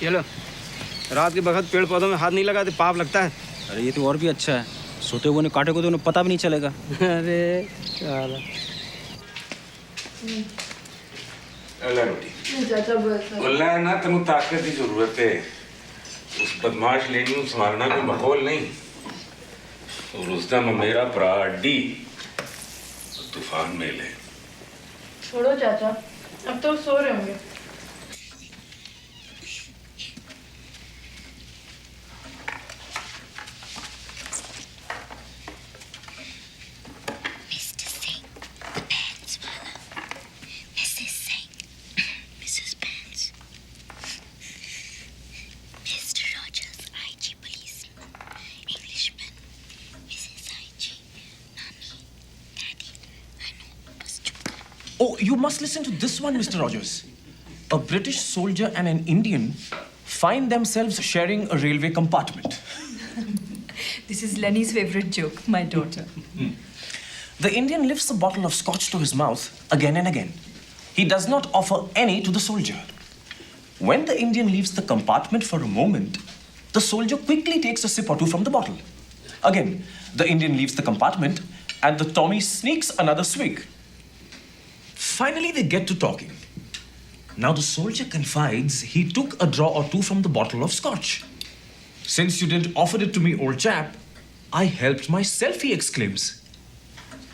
ये लो, रात के वक्त पेड़ पौधों में हाथ नहीं लगाते, पाप लगता है। अरे ये तो और भी अच्छा है, सोते हुए ने काटे को तो उन्हें पता भी नहीं चलेगा। अरे साला। बोलना है ना, तेनू ताकत की जरूरत है। उस बदमाश लेनी ਨੂੰ संभालना कोई माहौल नहीं। और उस दिन मेरा भरा अड्डी तूफान में ले। छोड़ो चाचा, अब तो सो रहे होंगे। Oh, you must listen to this one, Mr. Rogers. A British soldier and an Indian find themselves sharing a railway compartment. This is Lenny's favorite joke, my daughter. The Indian lifts a bottle of scotch to his mouth again and again. He does not offer any to the soldier. When the Indian leaves the compartment for a moment, the soldier quickly takes a sip or two from the bottle. Again, the Indian leaves the compartment and the Tommy sneaks another swig. Finally, they get to talking. Now the soldier confides he took a draw or two from the bottle of scotch. Since you didn't offer it to me, old chap, I helped myself, he exclaims.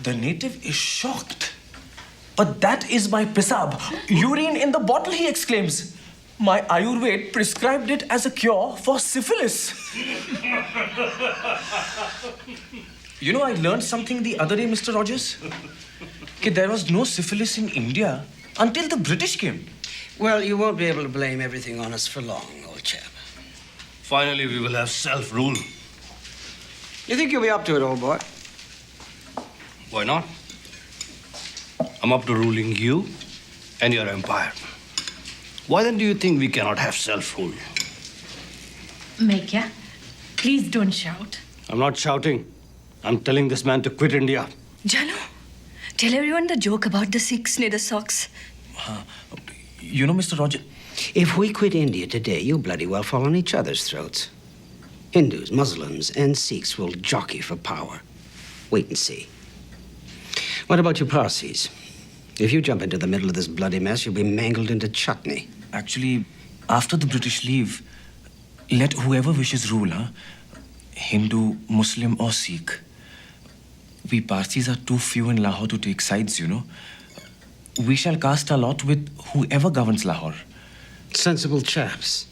The native is shocked. But that is my pisab, urine in the bottle, he exclaims. My Ayurved prescribed it as a cure for syphilis. You know, I learned something the other day, Mr. Rogers. There was no syphilis in India until the British came. Well, you won't be able to blame everything on us for long, old chap. Finally, we will have self-rule. You think you'll be up to it, old boy? Why not? I'm up to ruling you and your empire. Why then do you think we cannot have self-rule? Mekya, please don't shout. I'm not shouting. I'm telling this man to quit India. Janu, tell everyone the joke about the Sikhs near the socks. You know, Mr. Rogers... If we quit India today, you'll bloody well fall on each other's throats. Hindus, Muslims, and Sikhs will jockey for power. Wait and see. What about you Parsis? If you jump into the middle of this bloody mess, you'll be mangled into chutney. Actually, after the British leave, let whoever wishes rule, huh? Hindu, Muslim, or Sikh. We Parsis are too few in Lahore to take sides, you know. We shall cast our lot with whoever governs Lahore. Sensible chaps.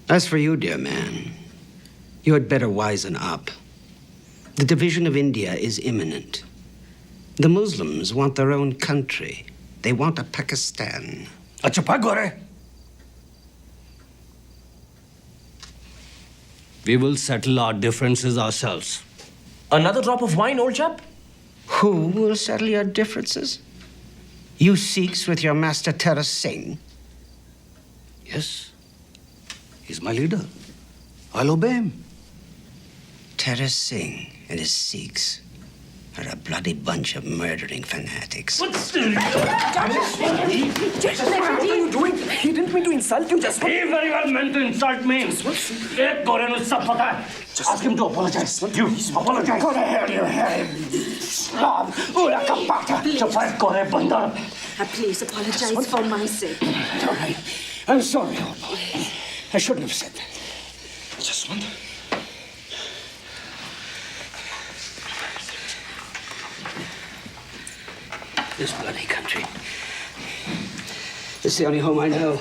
As for you, dear man, you had better wisen up. The division of India is imminent. The Muslims want their own country. They want a Pakistan. We will settle our differences ourselves. Another drop of wine, old chap? Who will settle your differences? You Sikhs with your master Tara Singh? Yes. He's my leader. I'll obey him. Tara Singh and his Sikhs are a bloody bunch of murdering fanatics. What are you doing? He didn't mean to insult you, just... He very well meant to insult me. Ek gore nu sab pata hai. Ask him to apologize. You apologize. Go to hell, you hairy slob. Ula kapata. Chapar gore bandar. Please apologize for my sake. All right. I'm sorry, old boy. I shouldn't have said that. Just one. This bloody country. It's the only home I know.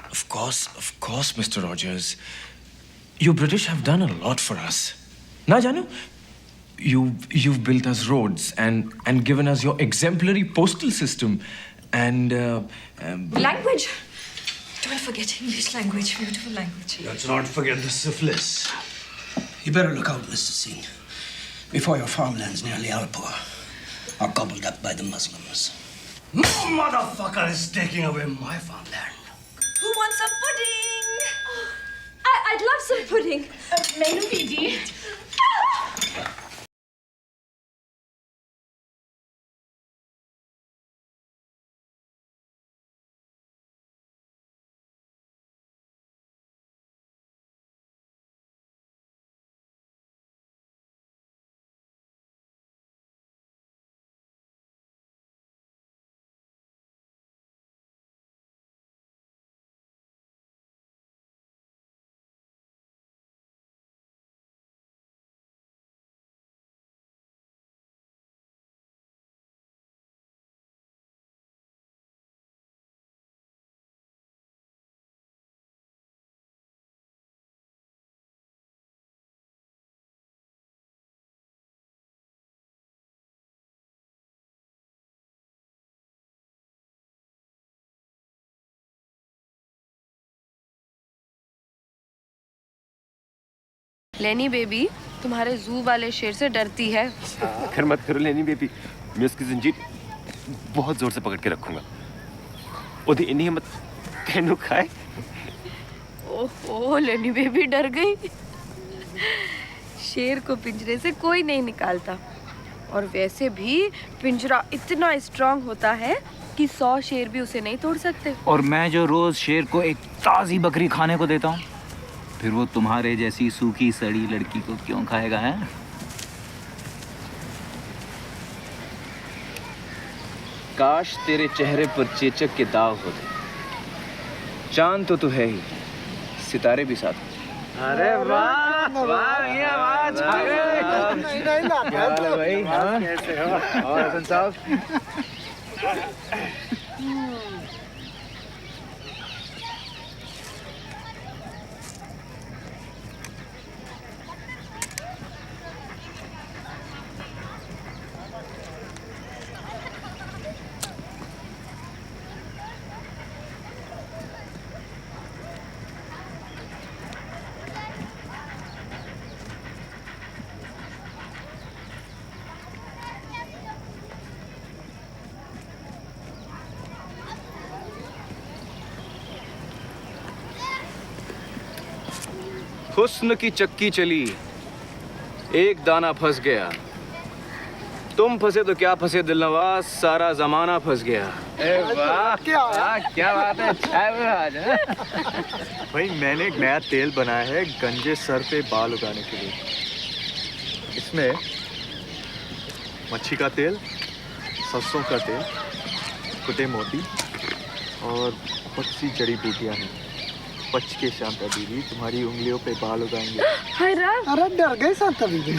Of course, Mr. Rogers. You British have done a lot for us. Na, Janu? You've built us roads and given us your exemplary postal system and... Language. Don't forget English language, beautiful language. Let's not forget the syphilis. You better look out, Mr. Singh, before your farmlands near Lialpur are gobbled up by the Muslims. No motherfucker is taking away my farmland. Who wants some pudding? I'd love some pudding. Menu Vidi. लेनी baby तुम्हारे जू वाले शेर से डरती है। फिर मत करो लेनी बेबी, मैं उसकी जंजीर बहुत जोर से पकड़ के रखूंगा। ओदी इन्हीं हिम्मत तेनू खाए। ओहो लेनी बेबी डर गई। शेर को पिंजरे से कोई नहीं निकालता, और वैसे भी पिंजरा इतना स्ट्रांग होता है कि 100 शेर भी उसे नहीं तोड़ सकते। और मैं जो रोज शेर को एक ताजी बकरी खाने को देता हूँ, फिर वो तुम्हारे जैसी सूखी सड़ी लड़की को क्यों खाएगा है? काश तेरे चेहरे पर चेचक के दाग होते। चांद तो तू है ही, सितारे भी साथ। अरे वाह वाह भैया वाह, छा गए। क्या हाल है भाई? हाँ कैसे हो? और हसन साहब? हुस्न की चक्की चली, एक दाना फंस गया। तुम फंसे तो क्या फंसे दिलनवाज, सारा जमाना फंस गया। वाह क्या बात है, आज भाई मैंने एक नया तेल बनाया है गंजे सर पे बाल उगाने के लिए। इसमें मच्छी का तेल, सरसों का तेल, कुटे मोती और बहुत सी जड़ी बूटियां हैं। बच के शांता दीदी, तुम्हारी उंगलियों पे बाल उगाएंगे। हाय राम। अरे डर गए शांता दीदी।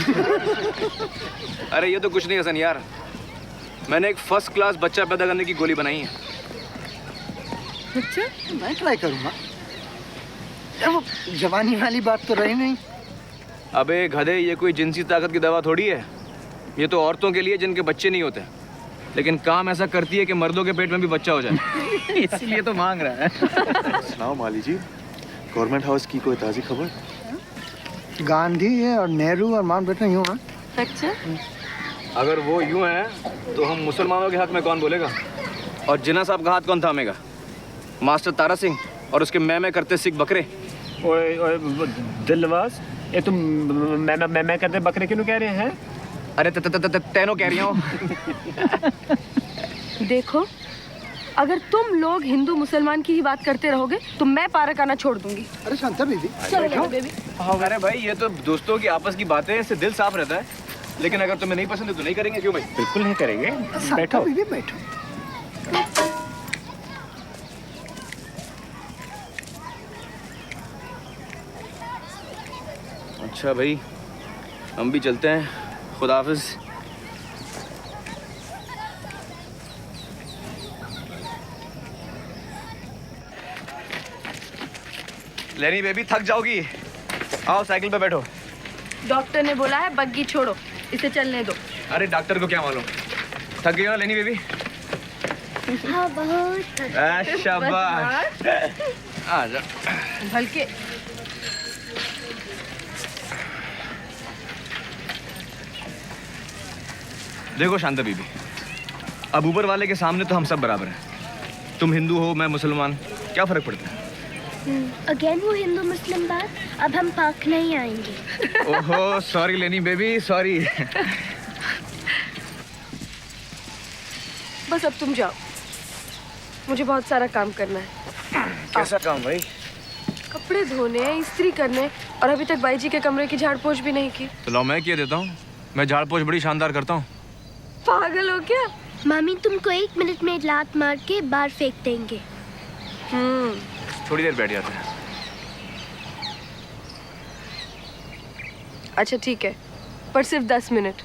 अरे ये तो कुछ नहीं हसन यार, मैंने एक फर्स्ट क्लास बच्चा पैदा करने की गोली बनाई है। अच्छा मैं ट्राई करूंगा। यार वो जवानी वाली बात तो रही नहीं। अबे गधे, ये कोई जिनसी ताकत की दवा थोड़ी है। ये तो औरतों के लिए जिनके बच्चे नहीं होते, लेकिन काम ऐसा करती है कि मर्दों के पेट में भी बच्चा हो जाए। इसलिए तो मांग रहा है। सुनाओ माली जी, गवर्नमेंट हाउस की कोई ताज़ी खबर? गांधी है और नेहरू और माउंटबेटन यूं हैं। अच्छा अगर वो यूं है तो हम मुसलमानों के हक में कौन बोलेगा? और जिन्ना साहब का हाथ कौन थामेगा? मास्टर तारा सिंह और उसके मैं करते सिख बकरे। ओए दिलवास, ये तुम मैं करते बकरे क्यों कह रहे हैं? अरे तैनो कह रही हो। देखो, अगर तुम लोग हिंदू मुसलमान की ही बात करते रहोगे तो मैं पार्क आना छोड़ दूंगी। अरे शांता दीदी चलो लेनी बेबी। अरे भाई ये तो दोस्तों की आपस की बातें हैं, इससे दिल साफ रहता है। लेकिन अगर तुम्हें नहीं पसंद है तो नहीं करेंगे। क्यों भाई? बिल्कुल नहीं करेंगे। शांता दीदी बैठो। अच्छा भाई, हम भी चलते हैं। खुदा हाफिज। लेनी बेबी थक जाओगी, आओ साइकिल पे बैठो। डॉक्टर ने बोला है बग्गी छोड़ो, इसे चलने दो। अरे डॉक्टर को क्या मालूम, थक गई हो लेनी बेबी? हाँ बहुत। शाबाश, आ जा। भलके देखो शांता बीबी, अब ऊपर वाले के सामने तो हम सब बराबर हैं। तुम हिंदू हो, मैं मुसलमान, क्या फर्क पड़ता है? अगेन वो हिंदू मुस्लिम बात, अब हम पाक नहीं आएंगे। ओहो सॉरी लेनी बेबी, सॉरी। बस अब तुम जाओ, मुझे बहुत सारा काम करना है। कैसा काम भाई? कपड़े धोने, इस्त्री करने, और अभी तक बाई जी के कमरे की झाड़ पोछ भी नहीं की। तो लो मैं किए देता हूँ, मैं झाड़ पोछ बड़ी शानदार करता हूँ। पागल हो क्या? मामी तुमको 1 मिनट में लात मार के बाहर फेंक देंगे। थोड़ी देर बैठ जाते हैं। अच्छा ठीक है, पर सिर्फ 10 मिनट।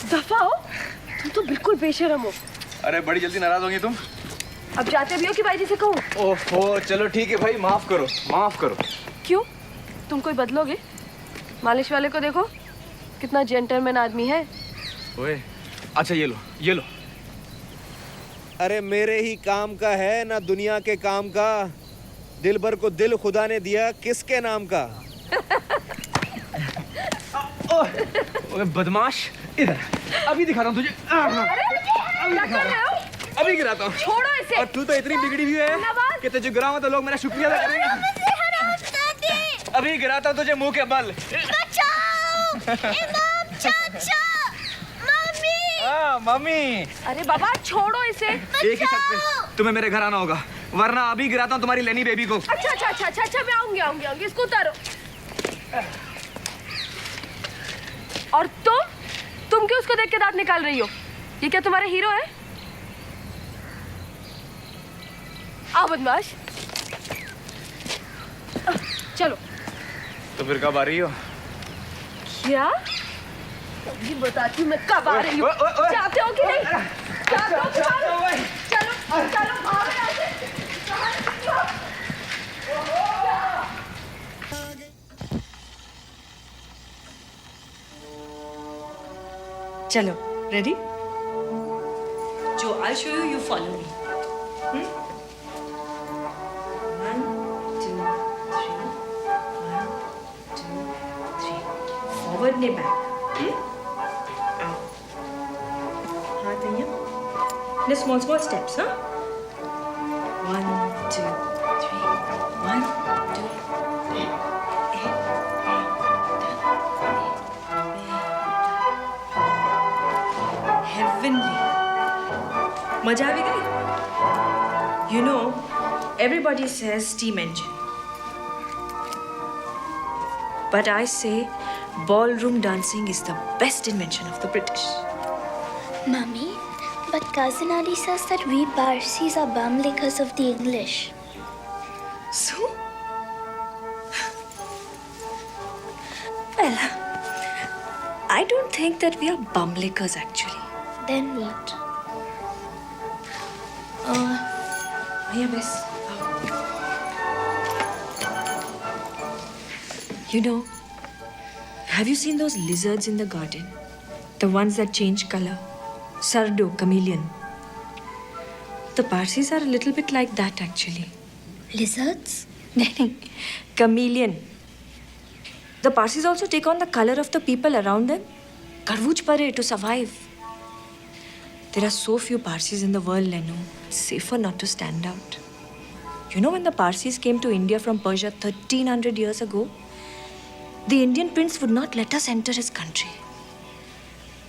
दफा हो, तुम तो बिल्कुल बेशरम हो। अरे बड़ी जल्दी नाराज होंगी तुम। अब जाते भी हो कि भाई जी से कहूँ? ओहो चलो ठीक है भाई, माफ करो माफ करो। क्यों? तुम कोई बदलोगे? मालिश वाले को देखो, कितना जेंटलमैन आदमी है। ओए अच्छा ये लो ये लो। अरे मेरे ही काम का है ना दुनिया के काम का। दिल भर को दिल खुदा ने दिया, किसके नाम का? ओए बदमाश, इधर अभी दिखाता हूँ तुझे। अभी गिराता हूँ। छोड़ो इसे। और तू तो इतनी बिगड़ी हुई है कि तुझे गिराऊं तो लोग मेरा शुक्रिया अदा करेंगे। अभी गिराता हूँ तुझे मुंह के बल। मम्मी। अरे बाबा छोड़ो इसे। एक ही शर्त पे तुम्हें मेरे घर आना होगा, वरना अभी गिराता हूँ तुम्हारी लेनी बेबी को। अच्छा अच्छा अच्छा अच्छा अच्छा मैं आऊंगी इसको उतारो। और तुम क्यों उसको देख के दांत निकाल रही हो? ये क्या तुम्हारा हीरो है? आओ बदमाश। चलो। तो फिर कब आ रही हो? क्या? अभी बताती हूँ मैं कब आ रही हूँ। चाहते हो कि नहीं? चाहते हो कि नहीं? चलो चलो भागो यहाँ से। चलो, ready? Joe, I'll show you. You follow me. 1, 2, 3. 1, 2, 3. Forward ne back. Out. हाथ यहाँ. The small steps, huh? 1, 2, 3. 1, 2, 3. Heavenly. मजा आ गई? You know, everybody says steam engine. But I say ballroom dancing is the best invention of the British. Mummy, but Cousin Ali says that we Parsis are bum lickers of the English. So? Well, I don't think that we are bum lickers actually. Then what? Yes. You know, have you seen those lizards in the garden? The ones that change color? Sardo, chameleon. The Parsis are a little bit like that actually. Lizards? Chameleon. The Parsis also take on the color of the people around them. Karvuch pare to survive. There are so few Parsis in the world, Lenu. It's safer not to stand out. You know, when the Parsis came to India from Persia 1300 years ago, the Indian prince would not let us enter his country.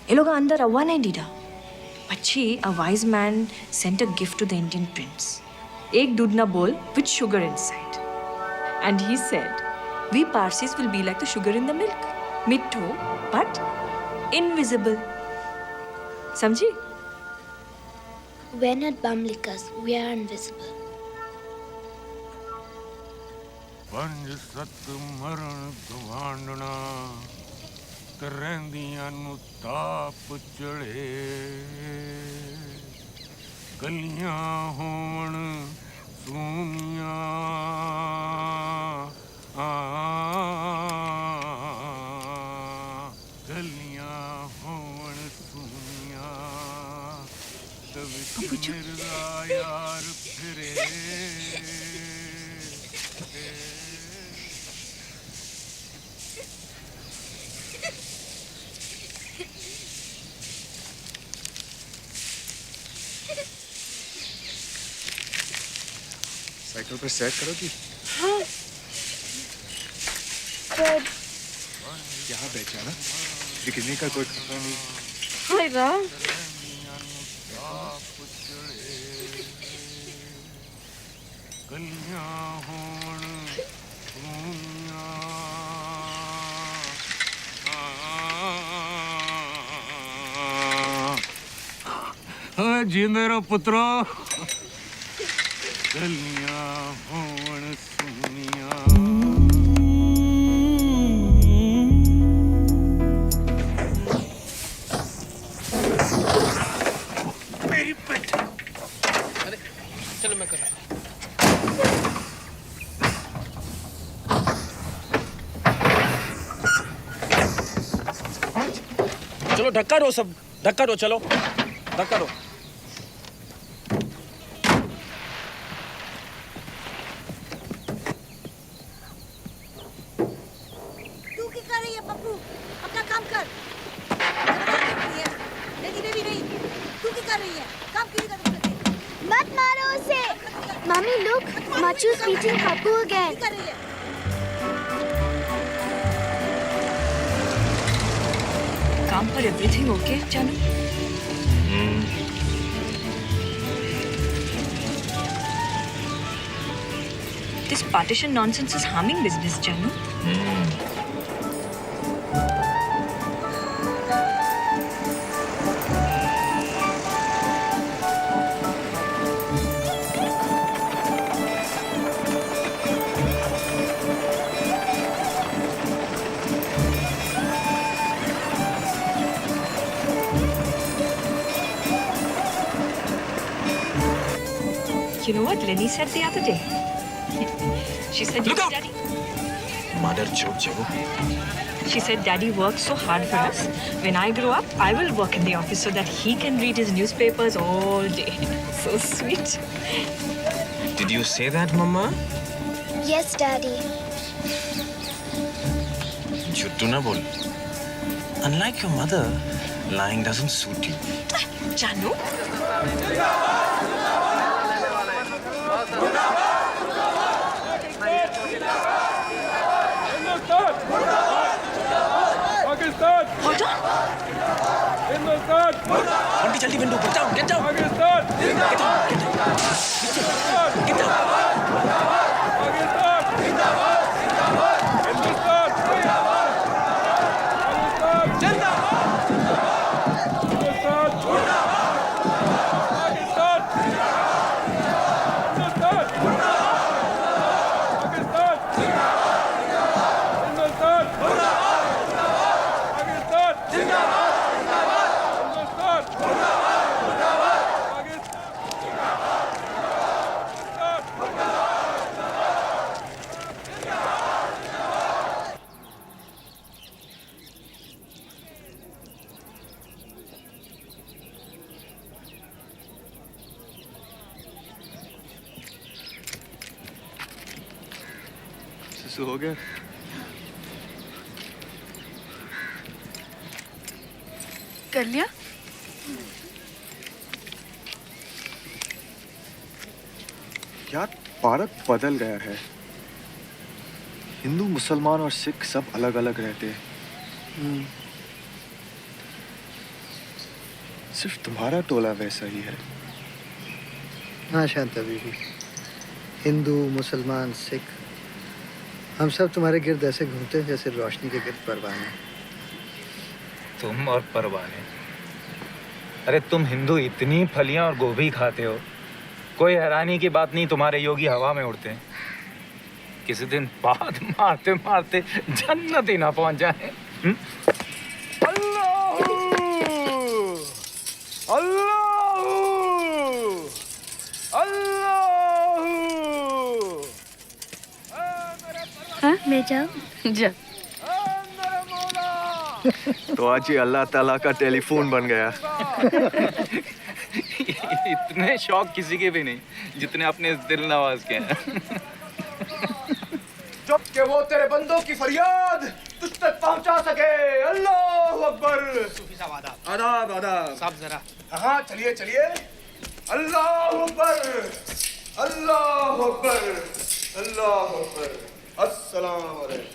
Ye loga andar avva nahi dida. But a wise man sent a gift to the Indian prince. Ek dudna bowl with sugar inside. And he said, we Parsis will be like the sugar in the milk. Mitto, but invisible. Samjhi? We're not bum lickers. We are invisible. ਪੰਜ ਸੱਤ ਮਰਨ ਗਵਾਂਡਣਾ ਕਰੈਂਦੀਆਂ ਨੂੰ ਤਾਪ ਚੜੇ ਗਲੀਆਂ ਹੋਣ ਸੂਨੀਆਂ ਗਲੀਆਂ ਹੋਣ ਸੂਨੀਆਂ ਤਵਿਕ ਮੇਰਾ ਯਾਰ ਫਿਰੇ साइकिल पर सेट करोगी? हाँ। पर यहाँ बैठ जाना, बिकने का कोई खतरा नहीं। हाय राम। जी मेरा पुत्रो गलियां होण सुनिया मेरी पेट। अरे चलो धक्का दो सब, धक्का दो, चलो धक्का दो। तू क्या कर रही है पप्पू? अपना काम कर। लेकिन भी नहीं, तू क्या कर रही है? काम क्यों नहीं कर रही? मत मारो उसे। Mommy, look, Machu's beating Papu again. क्या कर रही है? काम पर everything okay, Janu? This partition nonsense is harming business, Janu. You know what Lenny said the other day? She said, Look out! Daddy. Mother Jojo. She said, Daddy worked so hard for us. When I grow up, I will work in the office so that he can read his newspapers all day. So sweet. Did you say that, Mama? Yes, Daddy. झूठू ना बोल. Unlike your mother, lying doesn't suit you. Janu? Pakistan! Hold on. Hindustan! Bunty जल्दी Bantu, get down, get down. Pakistan! Get down, get down. Get down. Pakistan! Hindustan! Pakistan! जिंदाबाद! हिंदुस्तान! पाकिस्तान! हिंदुस्तान! पाकिस्तान! हिंदुस्तान! सुसु हो गया? कर लिया? यार भारत बदल गया है। हिंदू, मुसलमान और सिख सब अलग अलग रहते हैं। सिर्फ तुम्हारा टोला वैसा ही है। हाँ शांता बीबी, हिंदू, मुसलमान, सिख, हम सब तुम्हारे गिर्द ऐसे घूमते हैं जैसे रोशनी के गिर्द परवाने। तुम और परवाने? अरे तुम हिंदू इतनी फलियां और गोभी खाते हो, कोई हैरानी की बात नहीं तुम्हारे योगी हवा में उड़ते हैं। किसी दिन बात मारते मारते जन्नत ही ना पहुंच जाए। अल्लाह! अल्लाह! अल्लाह! हाँ मैं जाऊँ? जा। तो आज ये अल्लाह ताला का टेलीफोन बन गया। इतने शौक किसी के भी नहीं जितने अपने इस दिल नवाज के हैं। जब के वो तेरे बंदों की फरियाद तुझ तक पहुंचा सके। अल्लाह अकबर। सूफी साहब आदाब। आदाब आदाब। साहब जरा। हाँ चलिए चलिए। अल्लाह अकबर। अल्लाह अकबर। अल्लाह अकबर। अस्सलाम वालेकुम।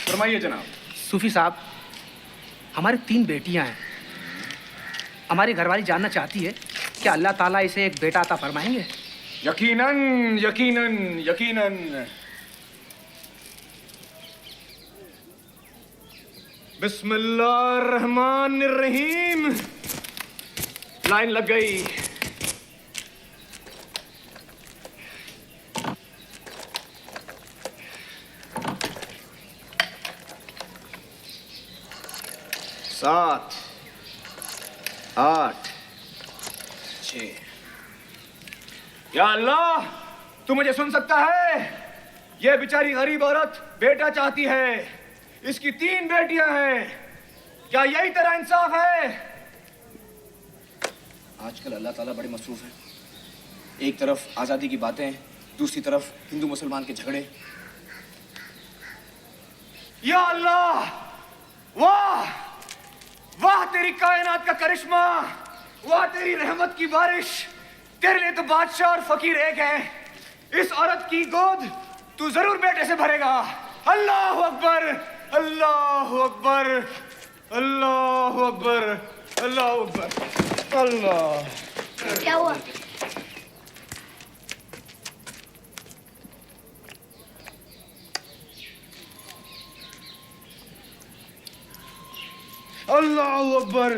फरमाइए जनाब। सूफी साहब, हमारी 3 बेटियां हैं। हमारी घरवाली जानना चाहती है कि अल्लाह ताला इसे एक बेटा अता फरमाएंगे। यकीनन यकीनन यकीनन। बिस्मिल्लाहिर्रहमानिर्रहीम। लाइन लग गई। सात, 8, 6। या अल्लाह, तू मुझे सुन सकता है? ये बेचारी गरीब औरत बेटा चाहती है। इसकी 3 बेटियां हैं। क्या यही तेरा इंसाफ है? आजकल अल्लाह ताला बड़े मसरूफ है। एक तरफ आज़ादी की बातें, दूसरी तरफ हिंदू मुसलमान के झगड़े। या अल्लाह, वाह वाह तेरी कायनात का करिश्मा, वाह तेरी रहमत की बारिश। तेरे लिए तो बादशाह और फकीर एक हैं। इस औरत की गोद तू जरूर बेटे से भरेगा। अल्लाह अकबर, अल्लाह अकबर, अल्लाह अकबर, अल्लाह अकबर, अल्लाह। क्या हुआ? अल्लाह अकबर,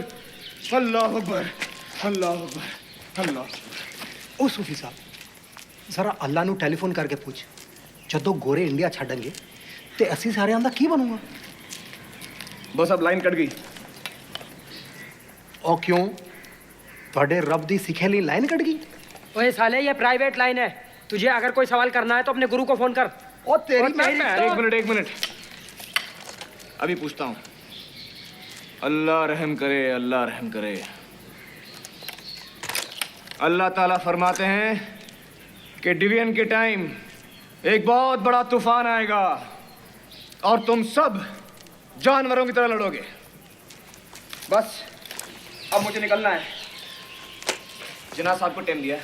अल्लाह अकबर, अल्लाह अकबर, अल्लाह। ओ सूफी साहब, जरा अल्लाह नू टेलीफोन करके पूछ, जदों गोरे इंडिया छड़ेंगे ते असी सारे आंदा की बनूंगा? बस अब लाइन कट गई। ओ क्यों? थोड़े रब दी सिखे ली लाइन कट गई? ओए साले, ये प्राइवेट लाइन है। तुझे अगर कोई सवाल करना है तो अपने गुरु को फोन कर। ओ तेरी एक मिनट, अभी पूछता हूँ। अल्लाह रहम करे, अल्लाह रहम करे। अल्लाह ताला फरमाते हैं कि डिवीजन के टाइम एक बहुत बड़ा तूफान आएगा और तुम सब जानवरों की तरह लड़ोगे। बस अब मुझे निकलना है। जिन्ना साहब को टाइम दिया।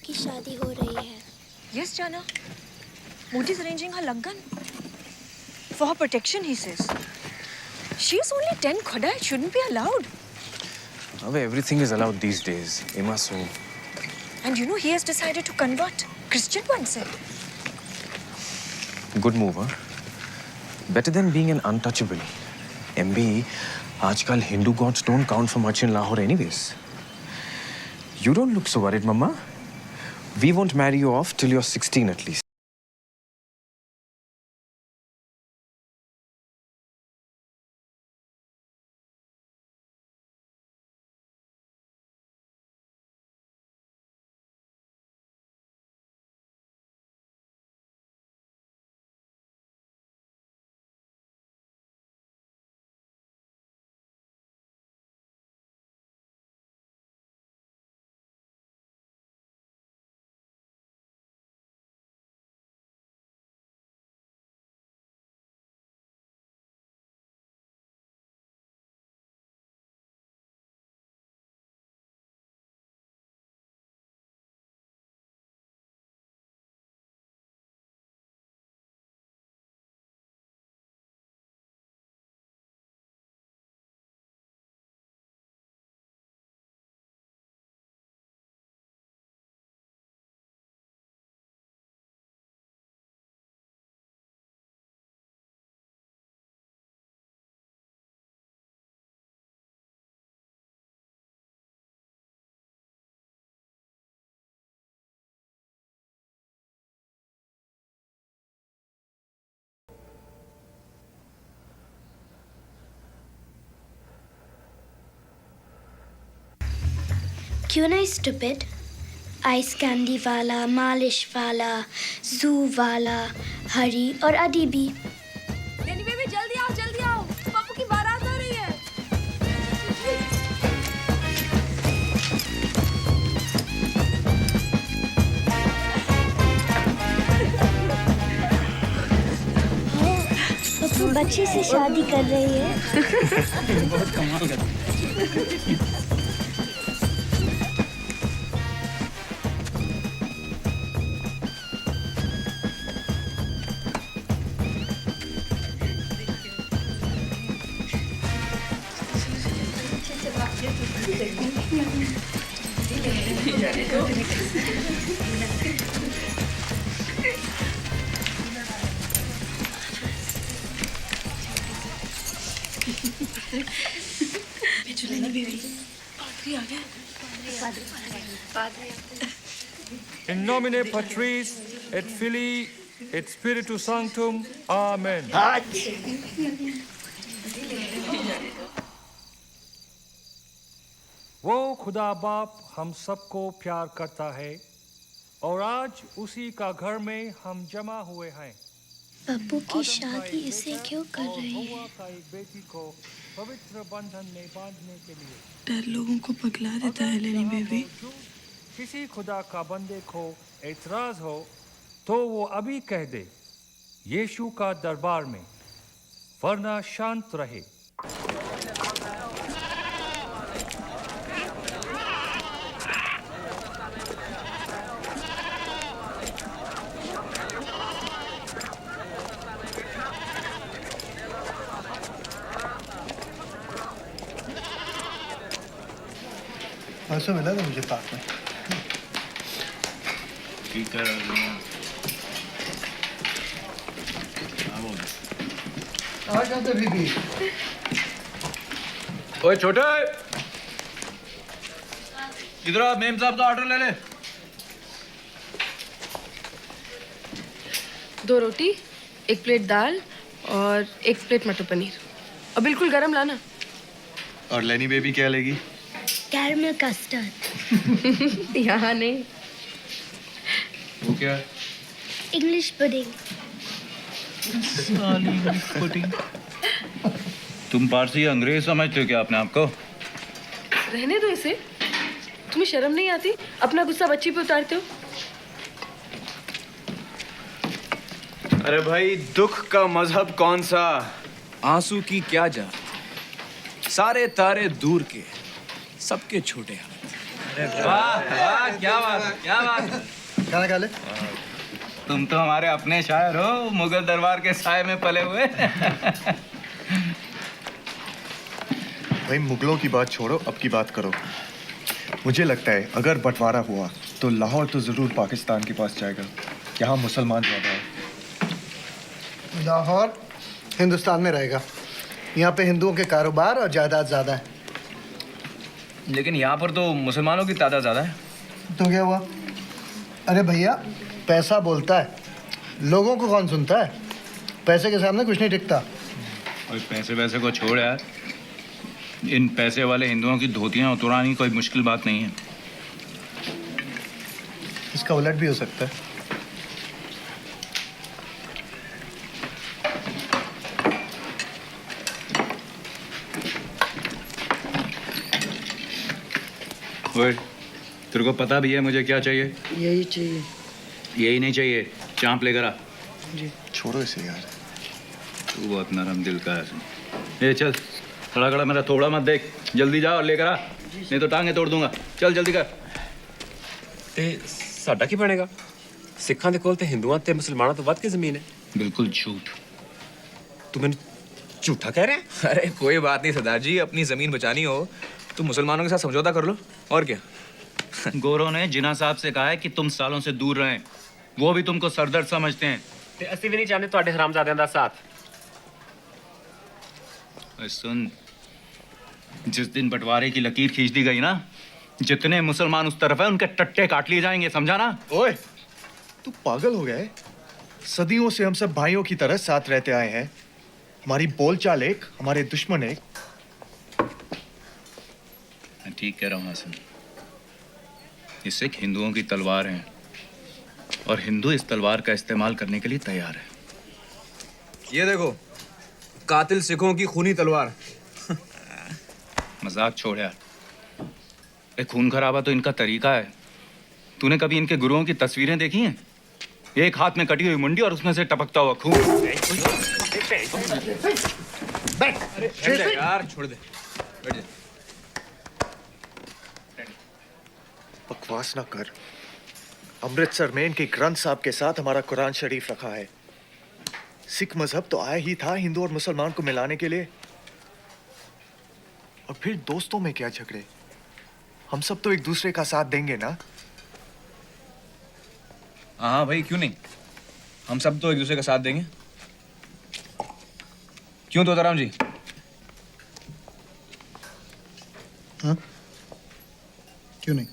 की शादी हो रही है। Yes, Jana. Moody's arranging her Laggan. For her protection, he says. She's only 10 khoda. It shouldn't be allowed. Everything is allowed these days. Emma, so. And you know, he has decided to convert. Christian one said. Good move, huh? Better than being an untouchable. MB, आजकल Hindu gods don't count for much in Lahore anyways. You don't look so worried, Mama. We won't marry you off till you're 16 at least. क्यों ना stupid? Ice candy वाला, मालिश वाला, जू वाला, हरी और अदी भी। लेनी बेबी जल्दी आओ, पप्पू की बारात आ रही है। पप्पू बच्ची से शादी कर रही है। बहुत कमाल करती। In nomine Patris et Filii et Spiritus Sanctum. Amen. वो खुदा बाप हम सबको प्यार करता है और आज उसी का घर में हम जमा हुए हैं। पप्पू की शादी इसे क्यों कर रही है? का एक बेटी को पवित्र बंधन में बांधने के लिए। डर लोगों को पगला देता है लेनी बेबी। किसी खुदा का बंदे को एतराज हो तो वो अभी कह दे यीशु का दरबार में, वरना शांत रहे। परसों मिला था मुझे पार्क में। ठीक है आ जाते बीबी। ओए छोटे, इधर आ, मेम साहब का ऑर्डर ले ले। 2 रोटी, 1 प्लेट दाल और 1 प्लेट मटर पनीर, और बिल्कुल गरम लाना। और लेनी बेबी क्या लेगी? Caramel custard. यहाँ नहीं। वो क्या? English pudding. पुडिंग। तुम पारसी अंग्रेज समझते हो क्या अपने आप को? रहने दो इसे, तुम्हें शर्म नहीं आती? अपना गुस्सा बच्ची पे उतारते हो। अरे भाई, दुख का मजहब कौन सा? आंसू की क्या जा, सारे तारे दूर के, सबके छोटे हाथ। अरे वाह वाह, क्या बात, क्या बात। खाना खा ले। तुम तो हमारे अपने शायर हो, मुगल दरबार के साए में पले हुए। भाई मुगलों की बात छोड़ो, अब की बात करो। मुझे लगता है अगर बंटवारा हुआ तो लाहौर तो जरूर पाकिस्तान के पास जाएगा। यहाँ मुसलमान ज्यादा है। लाहौर हिंदुस्तान में रहेगा। यहाँ पे हिंदुओं के कारोबार और जायदाद ज्यादा है। लेकिन यहाँ पर तो मुसलमानों की तादाद ज्यादा है। तो क्या हुआ? अरे भैया, पैसा बोलता है, लोगों को कौन सुनता है? पैसे के सामने कुछ नहीं टिकता। और पैसे वैसे को छोड़ यार, इन पैसे वाले हिंदुओं की धोतियां उतरानी कोई मुश्किल बात नहीं है। इसका उलट भी हो सकता है। ओए, तेरे को पता भी है मुझे क्या चाहिए? यही चाहिए। यही नहीं चाहिए, चांप लेकर आ। जी। छोड़ो इसे यार। तू बहुत नरम दिल का है। ए चल, खड़ा खड़ा मेरा थोड़ा मत देख, जल्दी जा और लेकर आ, नहीं तो टांगे तोड़ दूंगा। चल जल्दी कर। ਤੇ ਸਾਡਾ ਕੀ ਬਣੇਗਾ? ਸਿੱਖਾਂ ਦੇ ਕੋਲ ਤੇ ਹਿੰਦੂਆਂ ਤੇ ਮੁਸਲਮਾਨਾਂ ਤੋਂ ਵੱਧ ਕੇ ਜ਼ਮੀਨ ਹੈ। बिल्कुल झूठ। तू मैंने झूठा कह रहा है? अरे कोई बात नहीं सरदार जी, अपनी जमीन बचानी हो तो मुसलमानों के साथ समझौता कर लो, और क्या। गोरों ने जिना साहब से कहा है कि तुम सालों से दूर रहें, वो भी तुमको सरदर्द समझते हैं। ਤੇ ਅਸੀਂ ਵੀ ਨਹੀਂ ਚਾਹੁੰਦੇ ਤੁਹਾਡੇ ਹਰਾਮਜ਼ਾਦਿਆਂ ਦਾ ਸਾਥ। सुन, जिस दिन बंटवारे की लकीर खींच दी गई ना, जितने मुसलमान उस तरफ है उनके टट्टे काट लिए जाएंगे, समझा ना? ओए, तू पागल हो गया है? सदियों से हम सब भाइयों की तरह साथ रहते आए हैं। हमारी बोलचाल एक, हमारे दुश्मन एक। मैं ठीक कह रहा हूँ हासिम। ये सिख हिंदुओं की तलवार हैं और हिंदू इस तलवार का इस्तेमाल करने के लिए तैयार है। ये देखो, कातिल सिखों की खूनी तलवार। मजाक छोड़ यार। ए, खून खराबा तो इनका तरीका है। तूने कभी इनके गुरुओं की तस्वीरें देखी हैं? एक हाथ में कटी हुई मुंडी और उसमें से टपकता हुआ खून। यार छोड़ दे, बैठ जा। बकवास ना कर। अमृतसर में इनके ग्रंथ साहब के साथ हमारा कुरान शरीफ रखा है। सिख मजहब तो आया ही था हिंदू और मुसलमान को मिलाने के लिए। और फिर दोस्तों में क्या झगड़े? हम सब तो एक दूसरे का साथ देंगे ना। हाँ भाई, क्यों नहीं, हम सब तो एक दूसरे का साथ देंगे। क्यों तोताराम जी? हाँ? क्यों नहीं?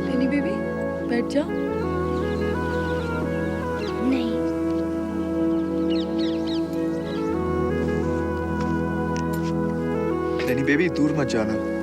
लेनी बेबी बैठ जा। नहीं। लेनी बेबी दूर मत जाना।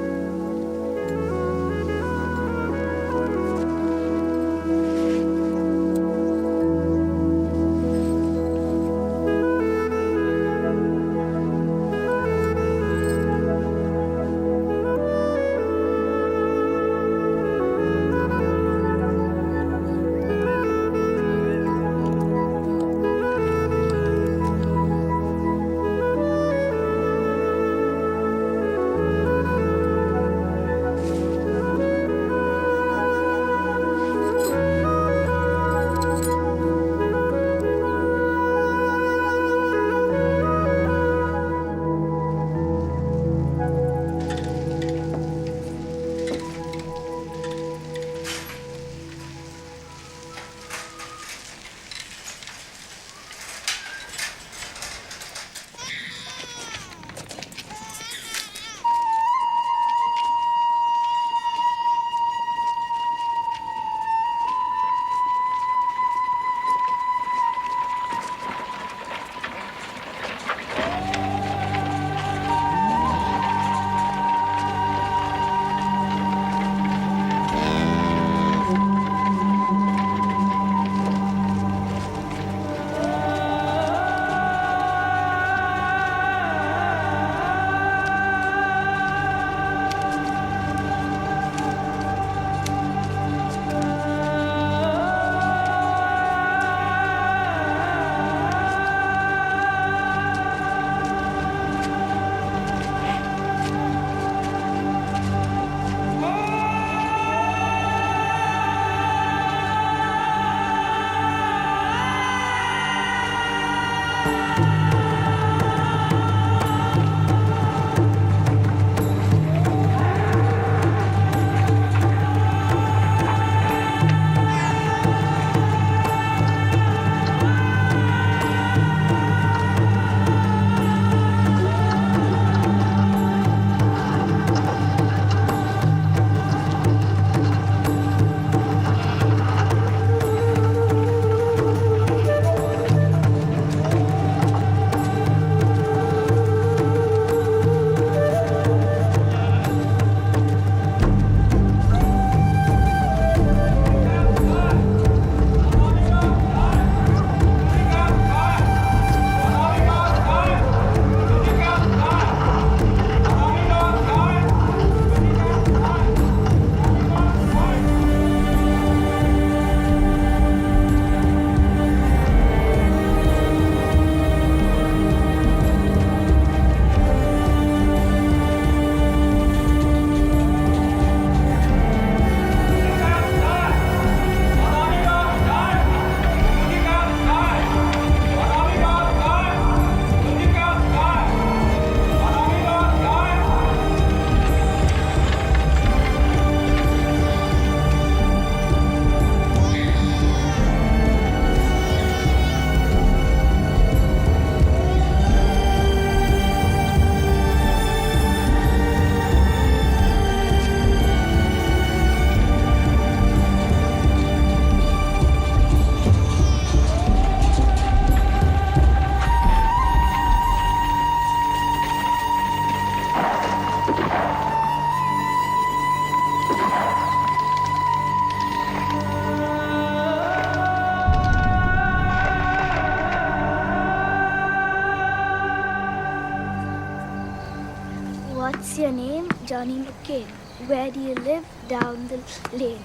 What's your name? Johnny McCain. Where do you live? Down the lane.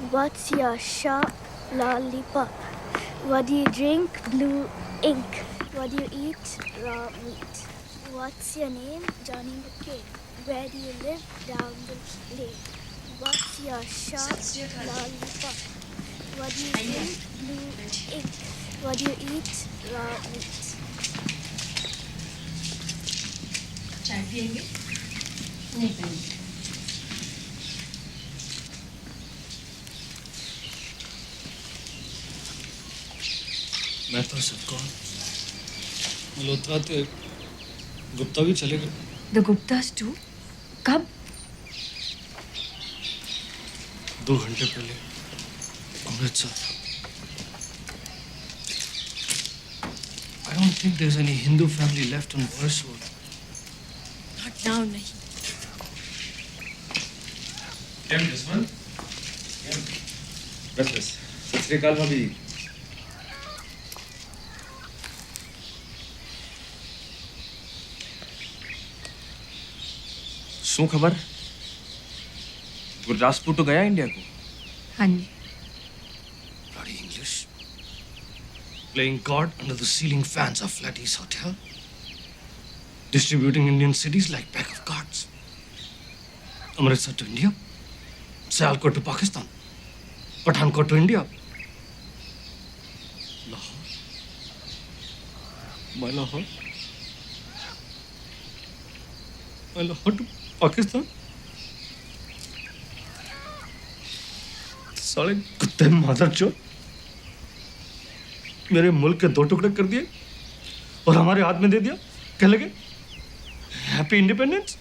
What's your shop? Lollipop. What do you drink? Blue ink. What do you eat? Raw meat. What's your name? Johnny McCain. Where do you live? Down the lane. What's your shop? Lollipop. What do you drink? Blue ink. What do you eat? Raw meat. चाय पिएंगे? नहीं पिएंगे। मैं तो सबको मल्होत्रा थे, गुप्ता भी चले गए। The Guptas too? कब? 2 घंटे पहले Amritsar. I don't think there's any Hindu family left on Boris Road. Not now, नहीं। Kim, this one? बस। सत श्री अकाल भाभी। શું ખબર? गुरदासपुर तो गया इंडिया को? हाँ जी। Bloody English. Playing God under the ceiling fans of Flatty's Hotel. Distributing Indian cities like pack of cards. Amritsar to India. Sialkot to Pakistan. Pathankot to India. Lahore. My Lahore. My Lahore to Pakistan. साले कुत्ते मादरचोद मेरे मुल्क के 2 टुकड़े कर दिए और हमारे हाथ में दे दिया। क्या लगे? Happy independence.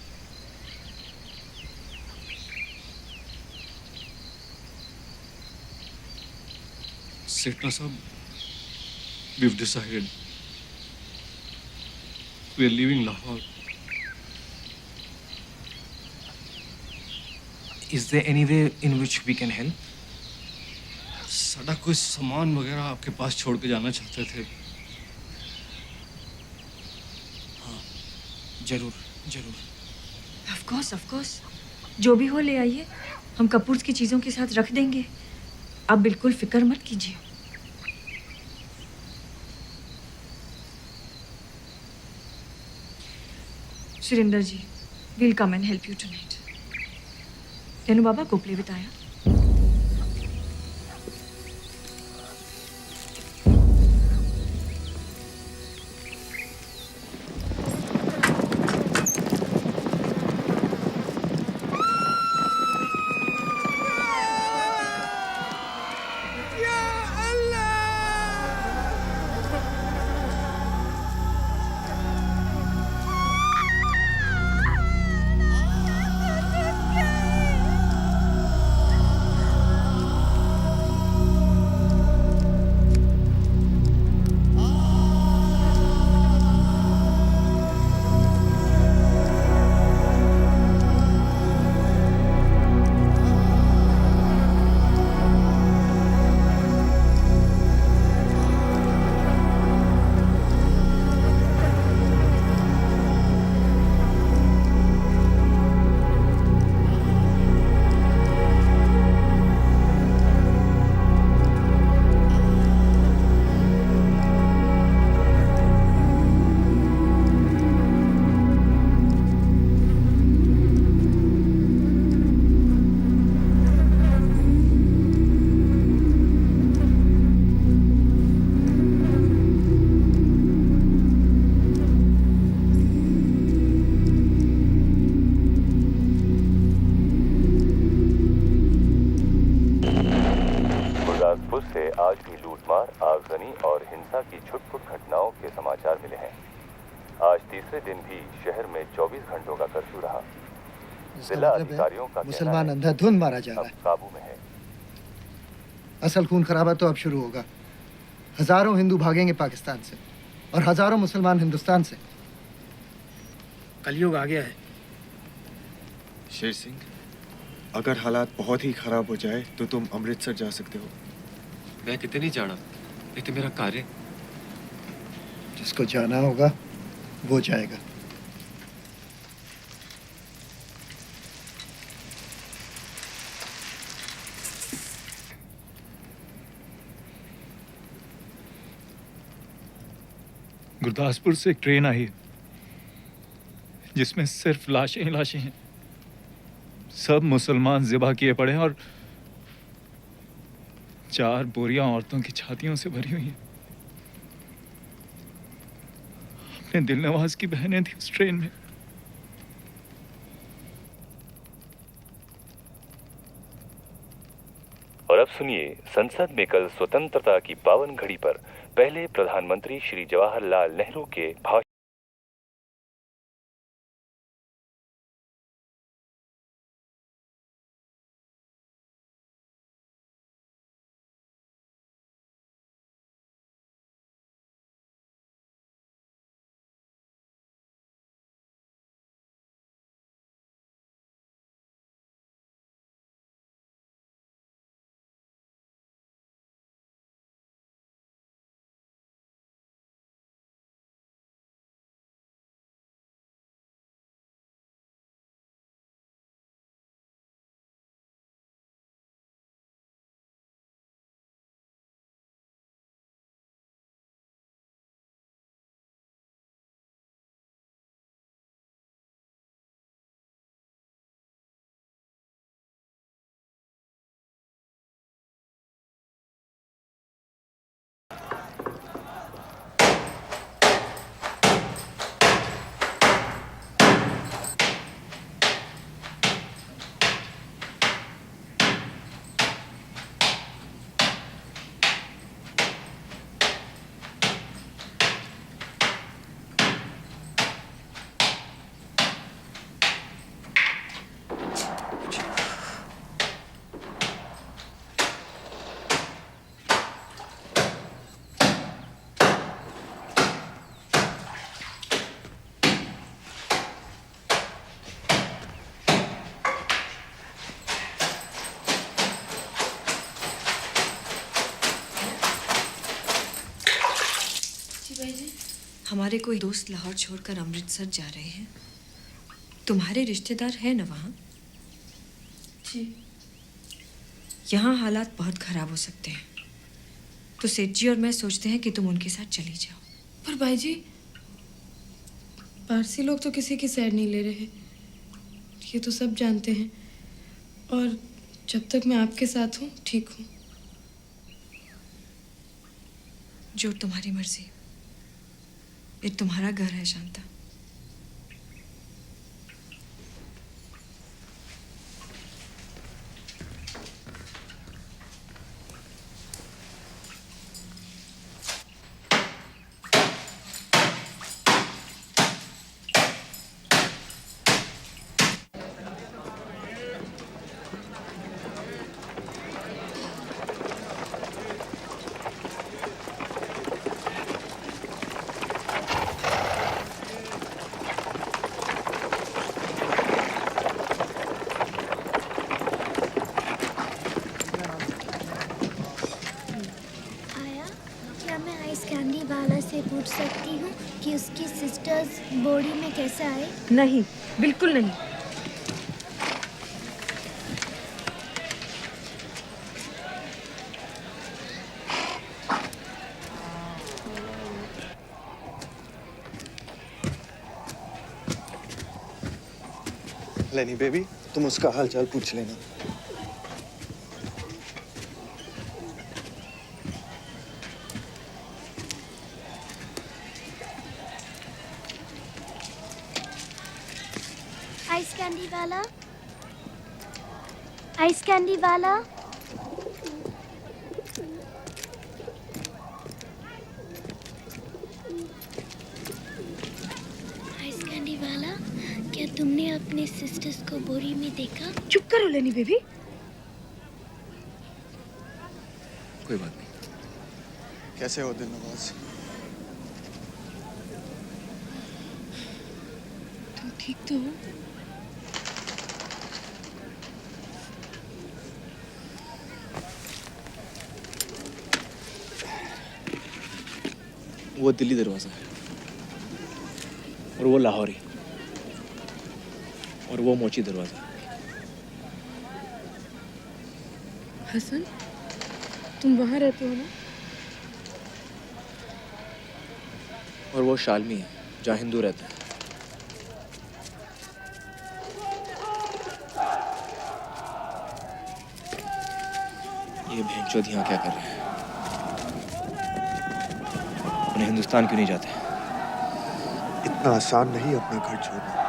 सेठा साहब, we've decided we are leaving Lahore. Is there any way in which we can help? साडा कोई सामान वगैरह आपके पास छोड़ के जाना चाहते थे। हाँ, जरूर जरूर। Of course. जो भी हो ले आइए। हम कपूर्स की चीजों के साथ रख देंगे। आप बिल्कुल फिक्र मत कीजिए। सुरेंद्र जी, we'll come and help you tonight. Tenu Baba, go play with Aya. से आज भी लूटमार, आगजनी और हिंसा की छुटपुट घटनाओं के समाचार मिले हैं। आज तीसरे दिन भी शहर में 24 घंटों का कर्फ्यू रहा। जिला अधिकारियों का मुसलमान अंधाधुंध मारा जा रहा है, काबू में है। असल खून खराबा तो अब शुरू होगा। हजारों हिंदू भागेंगे पाकिस्तान से और हजारों मुसलमान हिंदुस्तान से। कलयुग आ गया है। शेर सिंह, अगर हालात बहुत ही खराब हो जाए तो तुम अमृतसर जा सकते हो। मैं कितने नहीं जाना, ये तो मेरा कार्य। जिसको जाना होगा वो जाएगा। गुरदासपुर से एक ट्रेन आई है जिसमें सिर्फ लाशें ही लाशें हैं। सब मुसलमान ज़िबा किए पड़े हैं और 4 बोरियां औरतों की छातियों से भरी हुई हैं। अपने दिलनवाज की बहनें थी उस ट्रेन में। और अब सुनिए, संसद में कल स्वतंत्रता की पावन घड़ी पर पहले प्रधानमंत्री श्री जवाहरलाल नेहरू के भाषण। हमारे कोई दोस्त लाहौर छोड़कर अमृतसर जा रहे हैं। तुम्हारे रिश्तेदार हैं ना वहाँ? जी। यहाँ हालात बहुत खराब हो सकते हैं, तो सेठ जी और मैं सोचते हैं कि तुम उनके साथ चली जाओ। पर भाई जी, पारसी लोग तो किसी की सैर नहीं ले रहे, ये तो सब जानते हैं। और जब तक मैं आपके साथ हूँ ठीक हूँ। जो तुम्हारी मर्जी, ये तुम्हारा घर है शांता। पूछ सकती हूँ कि उसकी सिस्टर्स बोर्डिंग में कैसे आए? नहीं, बिल्कुल नहीं। लेनी बेबी, तुम उसका हालचाल पूछ लेना। आइस कैंडी वाला, आइस कैंडी वाला। आइस कैंडी वाला, क्या तुमने अपने सिस्टर्स को बोरी में देखा? चुप करो लेनी बेबी। कोई बात नहीं। कैसे हो दिलनवाज? तुम ठीक तो हो? वो दिल्ली दरवाजा है और वो लाहौरी और वो मोची दरवाजा। हसन, तुम वहाँ रहते हो ना? और वो शालमी है जहाँ हिंदू रहता है। ये भेंचोद यहाँ क्या कर रहे हैं? उन्हें हिंदुस्तान क्यों नहीं जाते? इतना आसान नहीं अपना घर छोड़ना।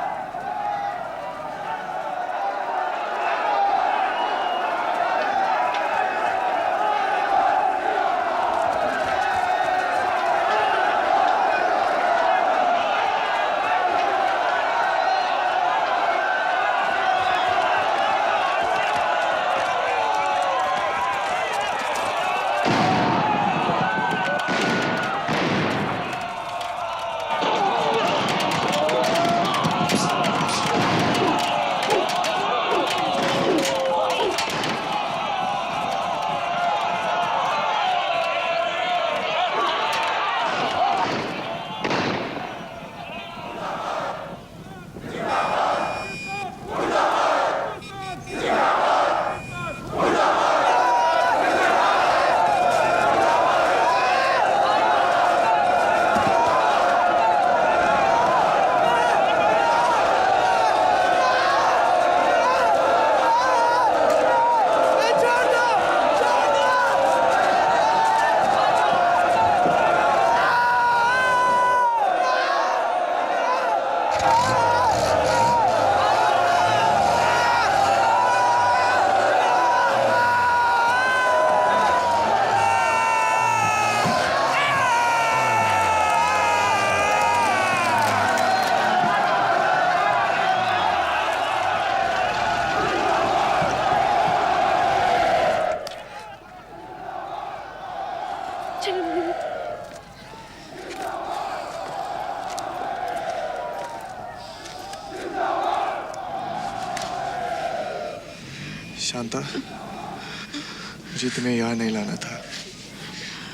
शांता, मुझे तुम्हें यहाँ नहीं लाना था।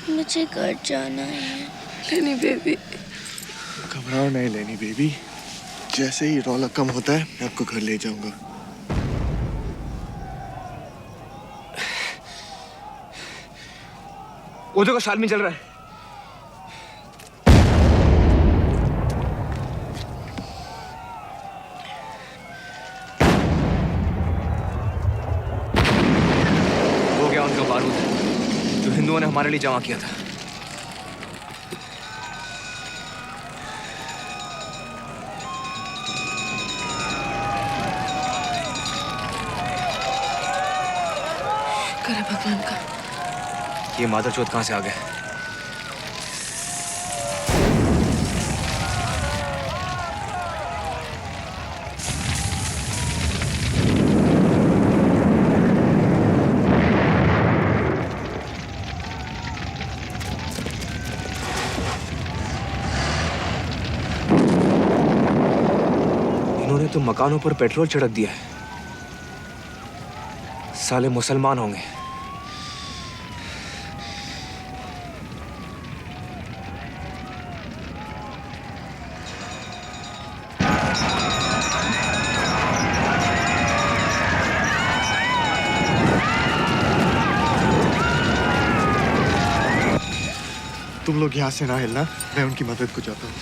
मुझे घर जाना है। लेनी बेबी। घबराओ नहीं लेनी बेबी, जैसे ही रौला कम होता है मैं आपको घर ले जाऊंगा। वो देखो शालमी चल रहा है। वो क्या उनका बारूद है जो हिंदुओं ने हमारे लिए जमा किया था। शुक्र है भगवान का। ये मादरचोद कहाँ से आ गए? इन्होंने तो मकानों पर पेट्रोल छिड़क दिया है। साले मुसलमान होंगे। तुम लोग यहाँ से ना हिलना, मैं उनकी मदद को जाता हूँ।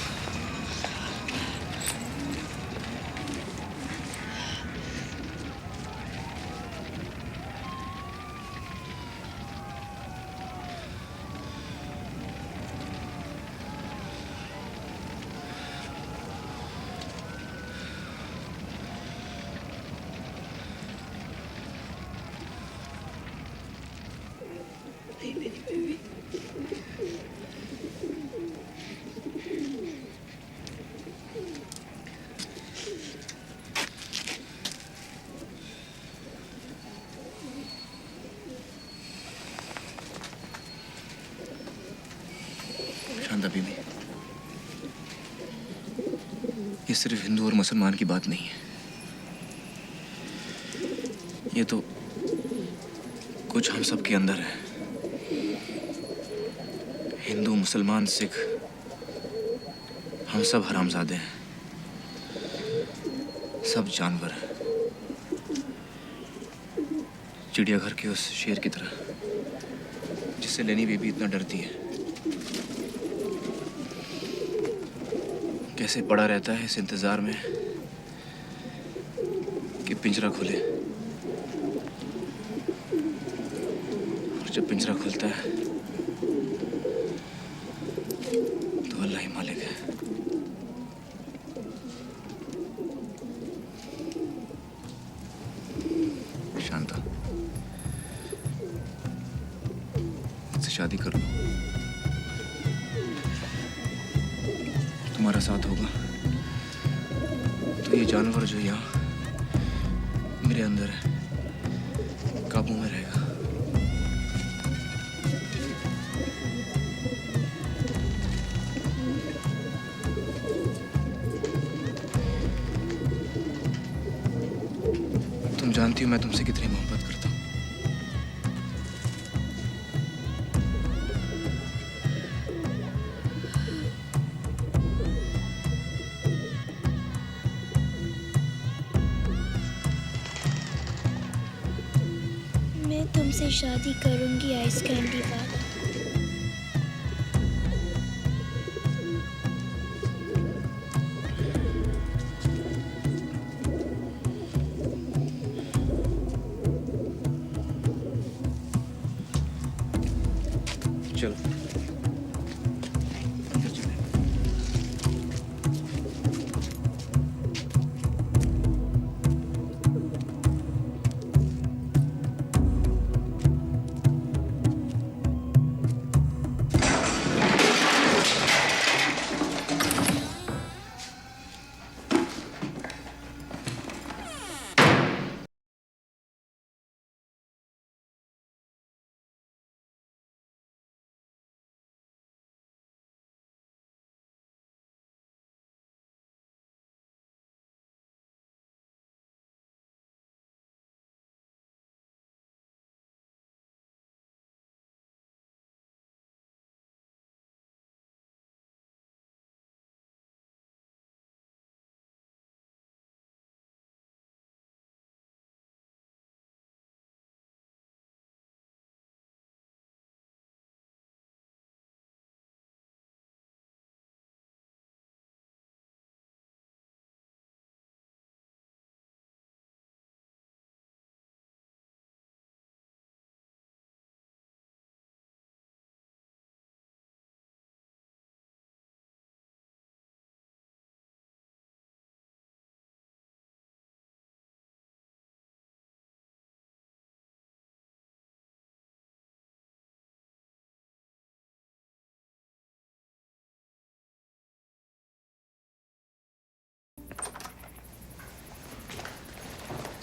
शांता बीबी, ये सिर्फ हिंदू और मुसलमान की बात नहीं है। ये तो कुछ हम सब के अंदर है। हिंदू, मुसलमान, सिख, हम सब हरामजादे हैं। सब जानवर हैं। चिड़ियाघर के उस शेर की तरह जिससे लेनी बेबी इतना डरती है। कैसे पड़ा रहता है इस इंतजार में कि पिंजरा खुले। और जब पिंजरा खुलता है तो अल्लाह ही मालिक है। शांता, मुझसे शादी कर लो। तुम्हारा साथ होगा तो ये जानवर जो यहाँ मेरे अंदर है काबू में रहेगा। तुम जानती हो मैं तुमसे कितनी मोहब्बत करता हूँ। मैं तुमसे शादी करूंगी आइस कैंडी वाला। चलो अंदर चले।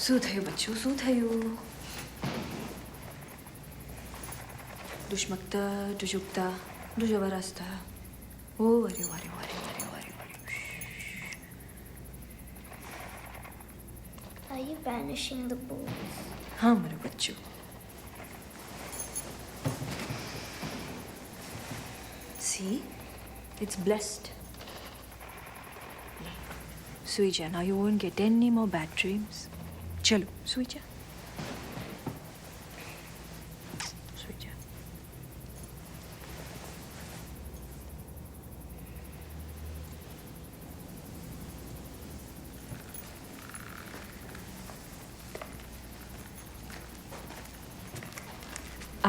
શું થયું બચ્ચું શું થયું દુશ્મકતા દુજુકતા દુજબરસ્તા ઓ અરે વારે વારે વારે વારે વારે Are you banishing the bulls? हाँ मेरे बच्चों See it's blessed Suija now you won't get any more bad dreams चलो Suija Suija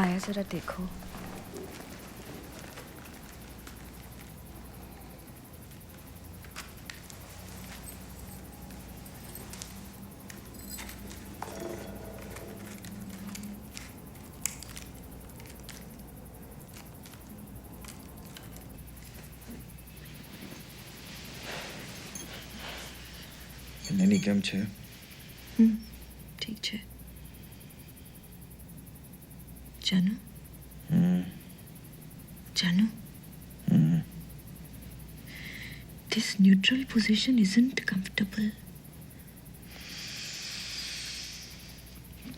आया जरा देखो નૈની કેમ છે ठीक છે जानू जानू this neutral position isn't comfortable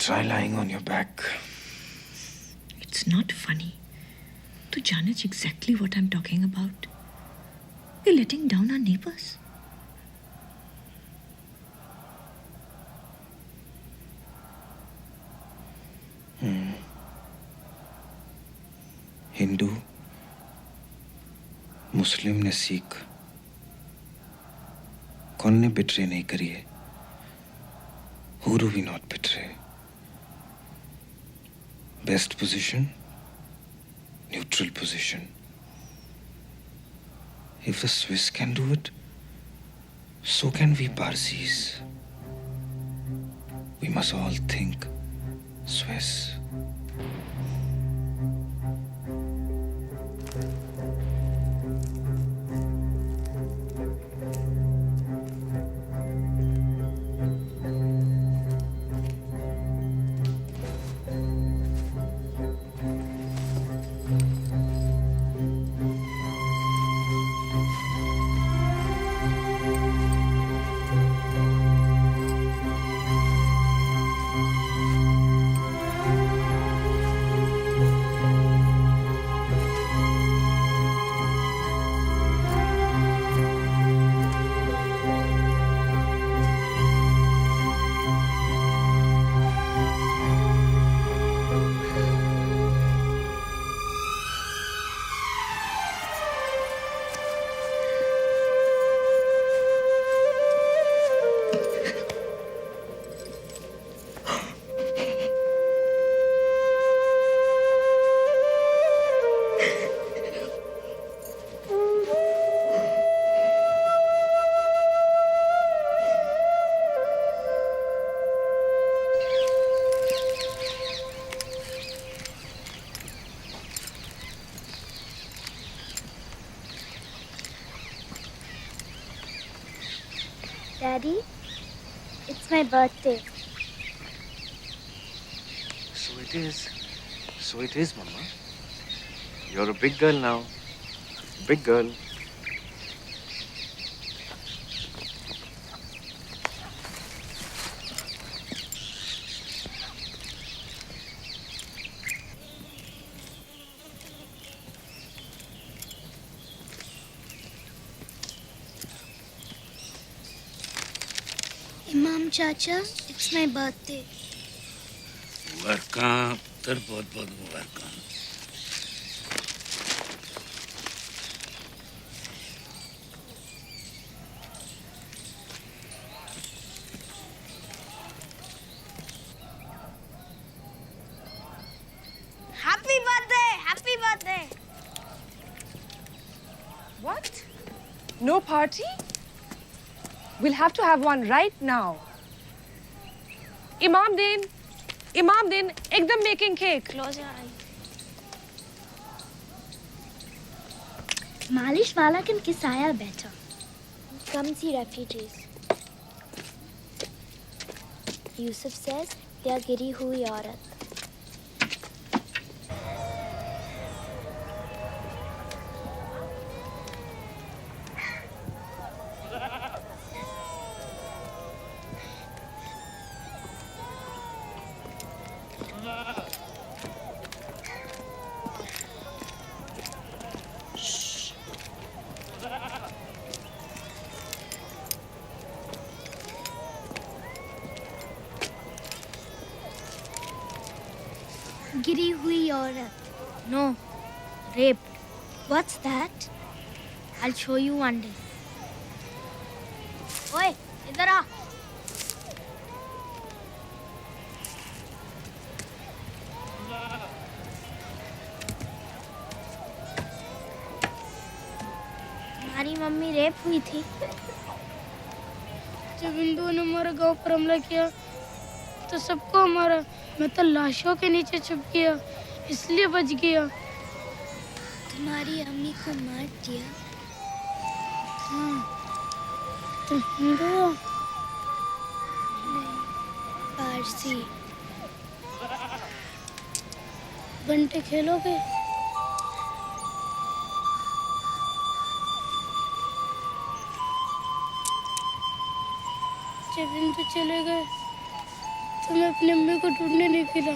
Try lying on your back. it's not funny tu janes exactly what I'm talking about we're letting down our neighbors Hindu मुस्लिम ने सिख कौन ने बिट्रे नहीं करी है? Who do we not betray? Best position, neutral position. If the Swiss can do it, so can we Parsis. We must all think Swiss. Daddy, it's my birthday. So it is. So it is, Mama. You're a big girl now. Big girl. Imam Chacha, it's my birthday. मुबारकां तर बहुत बहुत मुबारकां। Happy birthday! Happy birthday! What? No party? We'll have to have one right now. Imam Din, ekdam making cake. Close your eyes. Malish wala can kisaya better. Come see refugees. Yusuf says they are giri hui aurat. Giri hui aurat. No, raped. What's that? I'll show you one day. Oi, idhar aa. हमारी mummy rape हुई थी। जब हिंदुओं ने हमारे गांव पर हमला किया तो सबको हमारा, मैं तो लाशों के नीचे छुप गया, इसलिए बच गया। तुम्हारी अम्मी को मार दिया? हाँ, तुम हिंदू हो? नहीं, पारसी। बंटे खेलोगे? जब हिंदू चले गए तो मैं अपनी अम्मी को ढूंढने निकला।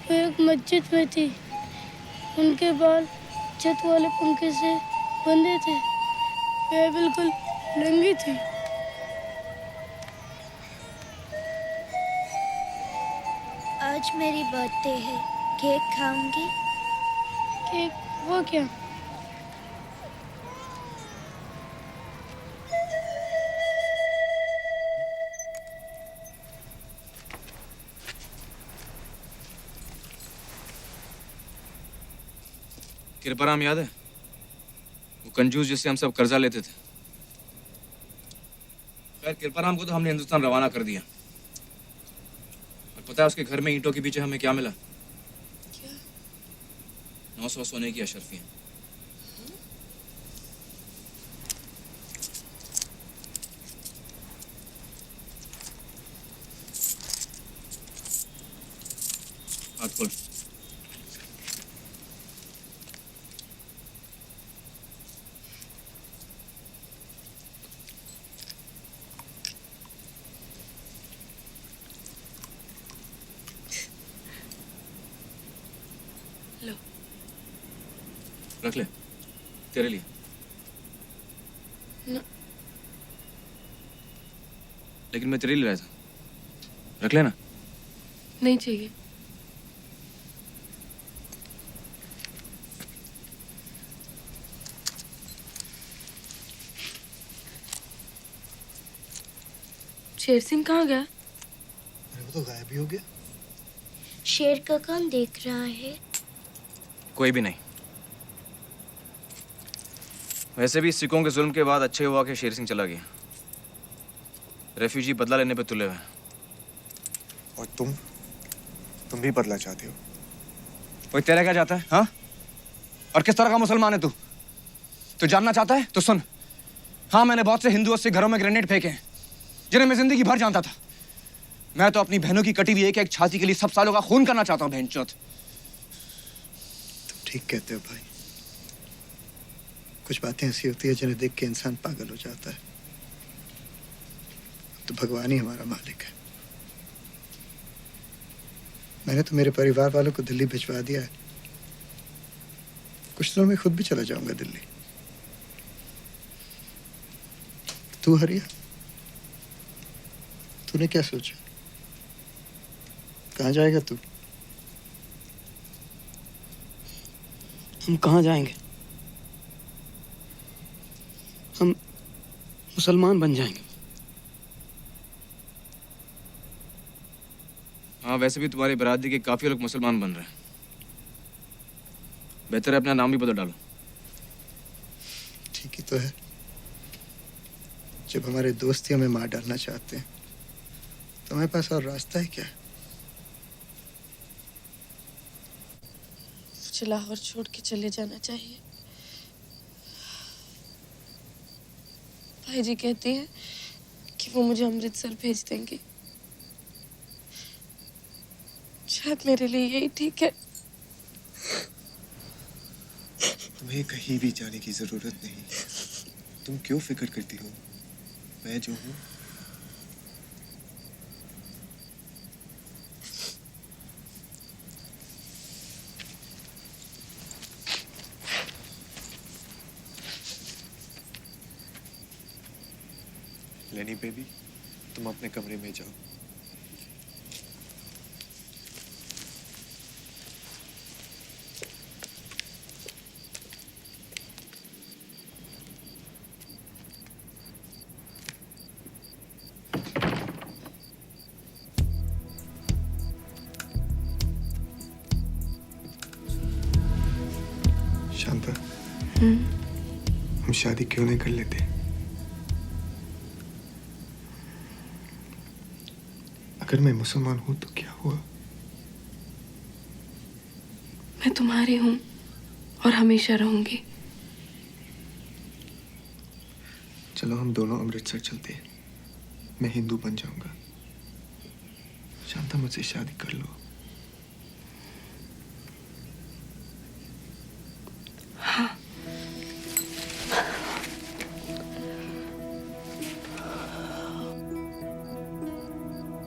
वो एक मस्जिद में थी। उनके बाल छत वाले पंखे से बंधे थे। मैं बिल्कुल नंगी थी। आज मेरी बर्थडे है, केक खाऊंगी? केक? वो क्या? कृपाराम याद है? वो कंजूस जिससे हम सब कर्जा लेते थे। खैर कृपाराम को तो हमने हिंदुस्तान रवाना कर दिया। और पता है उसके घर में ईंटों के पीछे हमें क्या मिला? क्या? 900 सोने की अशर्फियां। हाथ खोल। लो। रख ले, तेरे लिए। ना। लेकिन मैं तेरे लिए लाया था, रख लेना। नहीं चाहिए। शेर सिंह कहाँ गया? अरे वो तो गायब ही हो गया। शेर का कौन देख रहा है? कोई भी नहीं। वैसे भी सिखों के जुल्म के बाद अच्छे हुआ कि शेर सिंह चला गया। रेफ्यूजी बदला लेने पे तुले हुए हैं। और तुम भी बदला चाहते हो? कोई तेरा क्या चाहता है? हाँ? और किस तरह का मुसलमान है तू? तू जानना चाहता है? तो सुन। हाँ, मैंने बहुत से हिंदू से घरों में ग्रेनेड फेंके हैं, जिन्हें मैं जिंदगी भर जानता था। मैं तो अपनी बहनों की कटी हुई एक छाती के लिए सब सालों का खून करना चाहता हूँ, बहनचोद। तुम ठीक कहते हो भाई। कुछ बातें ऐसी होती है जिन्हें देख के इंसान पागल हो जाता है। तो भगवान ही हमारा मालिक है। मैंने तो मेरे परिवार वालों को दिल्ली भिजवा दिया है। कुछ दिनों में खुद भी चला जाऊंगा दिल्ली। तू हरिया, तूने क्या सोचा? कहाँ जाएगा तू? हम कहाँ जाएंगे? हम मुसलमान बन जाएंगे। हाँ, वैसे भी तुम्हारी बरादरी के काफी लोग मुसलमान बन रहे हैं। बेहतर है अपना नाम भी बदल डालो। ठीक ही तो है। जब हमारे दोस्त ही हमें मार डालना चाहते हैं तो हमारे पास और रास्ता है क्या? मुझे लाहौर छोड़ के चले जाना चाहिए। भाई जी कहती हैं कि वो मुझे अमृतसर भेज देंगे। शायद मेरे लिए यही ठीक है। तुम्हें कहीं भी जाने की जरूरत नहीं। तुम क्यों फिक्र करती हो? मैं जो हूँ। लेनी बेबी, तुम अपने कमरे में जाओ। शांता, हम शादी क्यों नहीं कर लेते? अगर मैं मुसलमान हूं तो क्या हुआ? मैं तुम्हारी हूँ और हमेशा रहूंगी। चलो हम दोनों अमृतसर चलते हैं। मैं हिंदू बन जाऊंगा। शांता, मुझसे शादी कर लो। हाँ।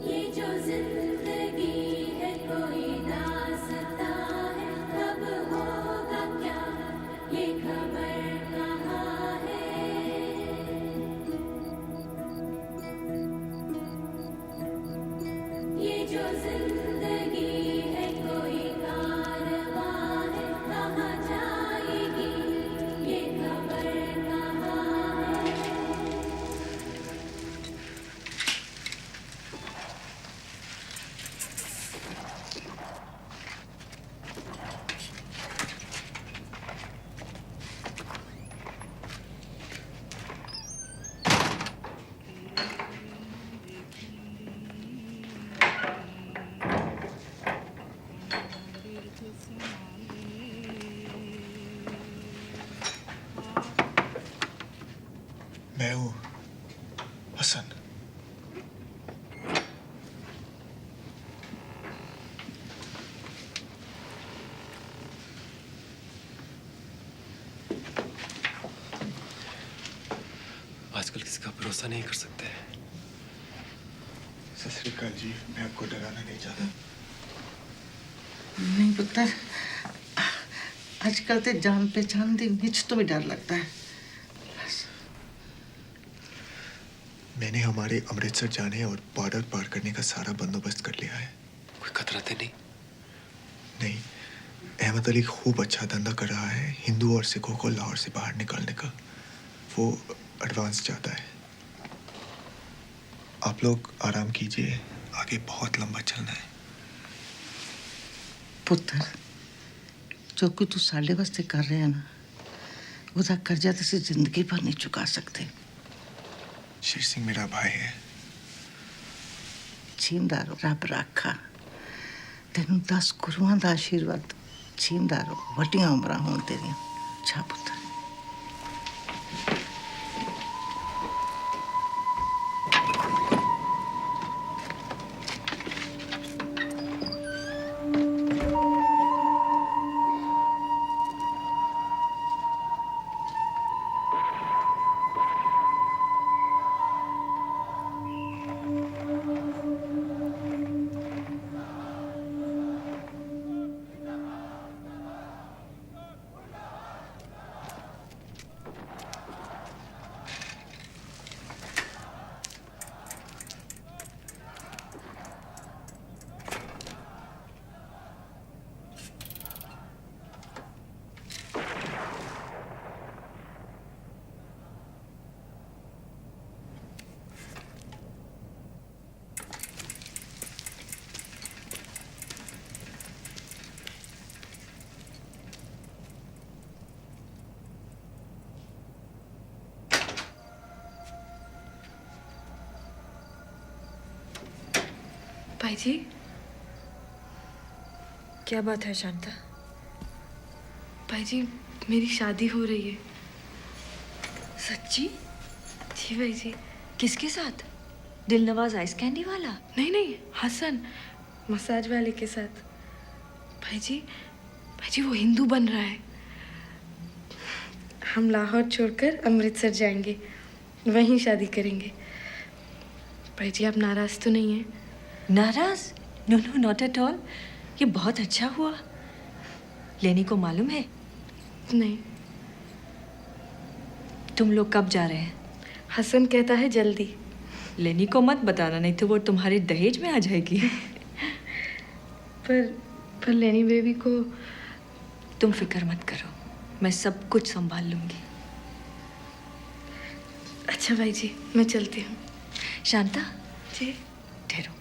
ये जो जिंदगी है कोई दास्तां है, कब होगा क्या ये खबर कहाँ है। ये जो जिंदगी मैं हूँ हसन। आजकल किसी का भरोसा नहीं कर सकते। सत श्री अकाल जी, मैं आपको डराना नहीं चाहता। नहीं पुत्र, आजकल ते जान पहचान दी विच तो भी डर लगता है। मैंने हमारे अमृतसर जाने और बॉर्डर पार करने का सारा बंदोबस्त कर लिया है। कोई खतरा तो नहीं? नहीं, अहमद अली खूब अच्छा धंधा कर रहा है हिंदू और सिखों को लाहौर से बाहर निकालने का। वो एडवांस चाहता है। आप लोग आराम कीजिए, आगे बहुत लंबा चलना है। पुत्र, जो कुछ तू साढ़े वास्ते कर रहे हैं ना, उसका कर्जा तो से जिंदगी भर नहीं चुका सकते। शेर सिंह मेरा भाई है। जींदा रहो, रब राखा तेनू 10 गुरुआं दा आशीर्वाद। जींदा रहो, वड्डियां उमरां होण तेरियां। अच्छा पुत्र। भाई जी, क्या बात है शांता? भाई जी, मेरी शादी हो रही है। सच्ची? जी भाई जी। किसके साथ? दिलनवाज आइस कैंडी वाला? नहीं नहीं, हसन मसाज वाले के साथ। भाई जी वो हिंदू बन रहा है। हम लाहौर छोड़कर अमृतसर जाएंगे, वहीं शादी करेंगे। भाई जी, आप नाराज तो नहीं हैं? नाराज? No no, not at all. ये बहुत अच्छा हुआ। लेनी को मालूम है? नहीं। तुम लोग कब जा रहे हैं? हसन कहता है जल्दी। लेनी को मत बताना, नहीं तो वो तुम्हारे दहेज में आ जाएगी। पर लेनी बेबी को। तुम फिक्र मत करो, मैं सब कुछ संभाल लूंगी। अच्छा भाई जी, मैं चलती हूँ। शांता जी। ठहरो।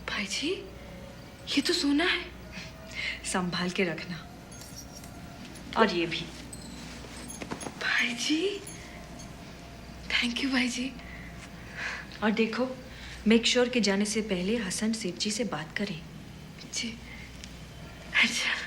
भाई जी, ये तो सोना है। संभाल के रखना। और ये भी। भाई जी, थैंक यू भाई जी। और देखो, मेक श्योर कि जाने से पहले हसन सेठ जी से बात करें। जी। अच्छा।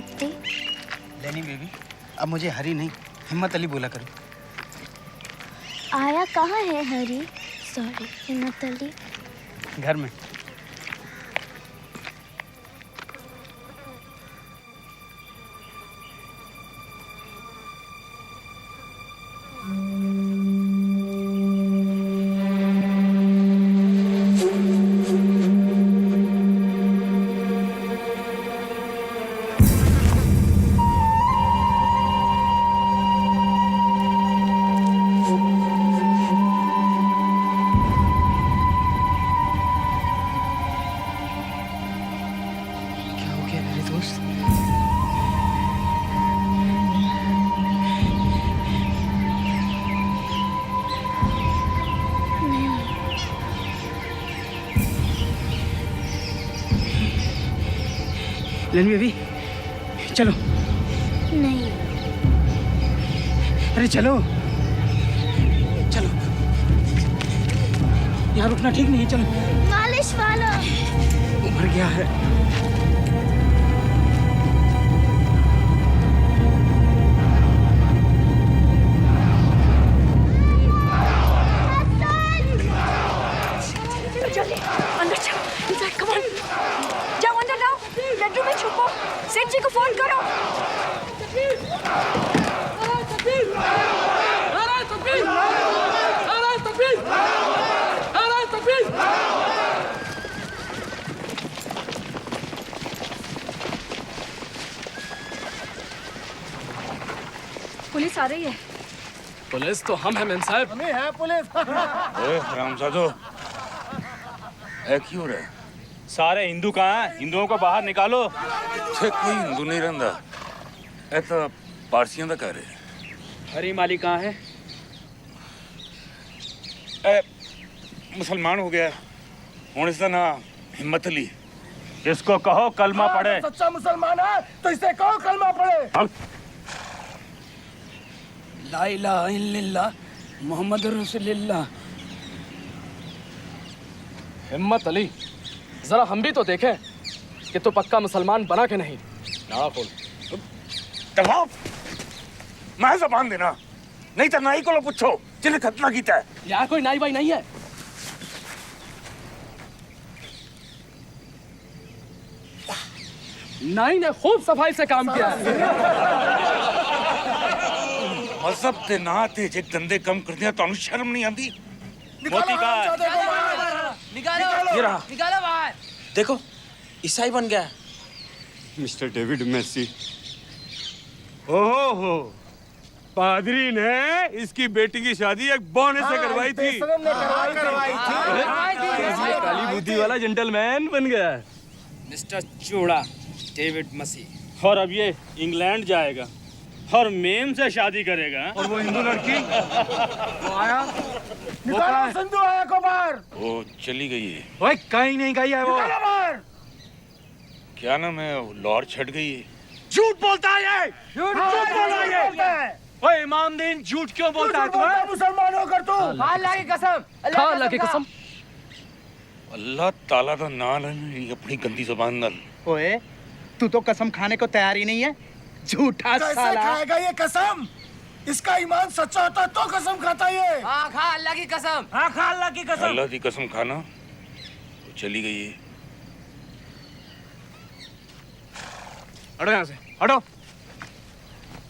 आते। लेनी बेबी, अब मुझे हरी नहीं हिम्मत अली बोला करो। आया कहाँ है हरी? सॉरी हिम्मत अली। घर में। लेनी बेबी, चलो। नहीं। अरे चलो चलो, यहाँ रुकना ठीक नहीं है, चलो। मालिश वाला उमर गया है। जल्दी अंदर जाओ। Inside, come on. जाओ अंदर जाओ। बेडरूम में छुपो। सेठ जी को फोन करो। पुलिस आ रही है। पुलिस तो हम हैं मेम साहब। हमें है पुलिस। रामजादो, क्यों रहे? सारे हिंदू कहाँ हैं? हिंदुओं को बाहर निकालो। कोई हिंदू नहीं रहता, ये तो पारसियों का घर है। हरी माली कहाँ है? मुसलमान हो गया हूँ, इसका नाम हिम्मत अली। इसको कहो कलमा पढ़े। सच्चा मुसलमान है तो इसे कहो कलमा पढ़े। ला इलाहा इल्लल्लाह मोहम्मद रसूलुल्लाह। हिम्मत अली, जरा हम भी तो देखें कि तू पक्का मुसलमान बना के नहीं। ना खोल। दबाओ, मैं जबान देना, नहीं तो नाई को लो पूछो जिन्हें खतना कीता है। यहाँ कोई नाई भाई नहीं है। नाई ने खूब सफाई से काम किया है। मजहब के नां ते जे गंदे कम कर दिया तो शर्म नहीं आती। मोती का निकालो, ये रहा। निकालो बाहर। देखो ईसाई बन गया। Mister David Messi. ओहो, पादरी ने इसकी बेटी की शादी एक बौने से करवाई थी। काली बुद्धि वाला जेंटलमैन बन गया। मिस्टर चूड़ा, डेविड मसीह। और अब ये इंग्लैंड जाएगा और मेम से शादी करेगा। और वो हिंदू लड़की वो आया। निकालो संधू आया को बाहर। वो चली गई है। ओए कहीं नहीं गई है वो। निकालो बाहर। क्या नाम है? लाहौर छट गई है। झूठ बोलता है ये। झूठ बोलता है। ओए इमामदीन, झूठ क्यों बोलता है तू? मुसलमान होकर तू। अल्लाह की कसम। अल्लाह की कसम। अल्लाह ताला का नाम है अपनी गंदी जुबान नाल। ओए तू तो कसम खाने को तैयार ही नहीं है, झूठा कैसे साला। खाएगा ये कसम? इसका ईमान सच्चा होता तो कसम खाता ये। हाँ खा अल्लाह की कसम। हाँ खा अल्लाह की कसम। अल्लाह की कसम खाना। वो चली गई है। हटो यहाँ से, हटो।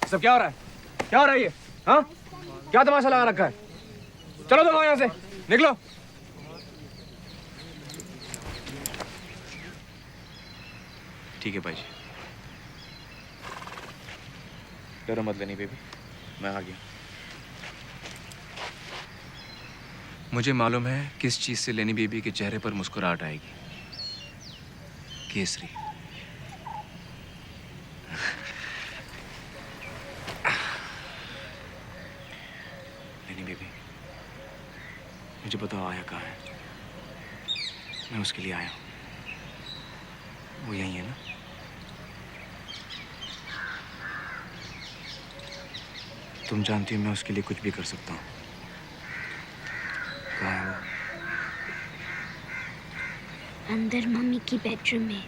सब क्या हो रहा है? क्या हो रहा है ये? हाँ, क्या तमाशा लगा रखा है? चलो तुम यहाँ से, निकलो। ठीक है भाई जी, डरो मत लेनी बेबी, मैं आ गया। मुझे मालूम है किस चीज से लेनी बेबी के चेहरे पर मुस्कुराहट आएगी। केसरी। लेनी बेबी, मुझे बताओ आया कहाँ है? मैं उसके लिए आया हूँ। वो यही है ना? तुम जानती हो मैं उसके लिए कुछ भी कर सकता हूँ। कहाँ है वो? अंदर मम्मी की बेडरूम में।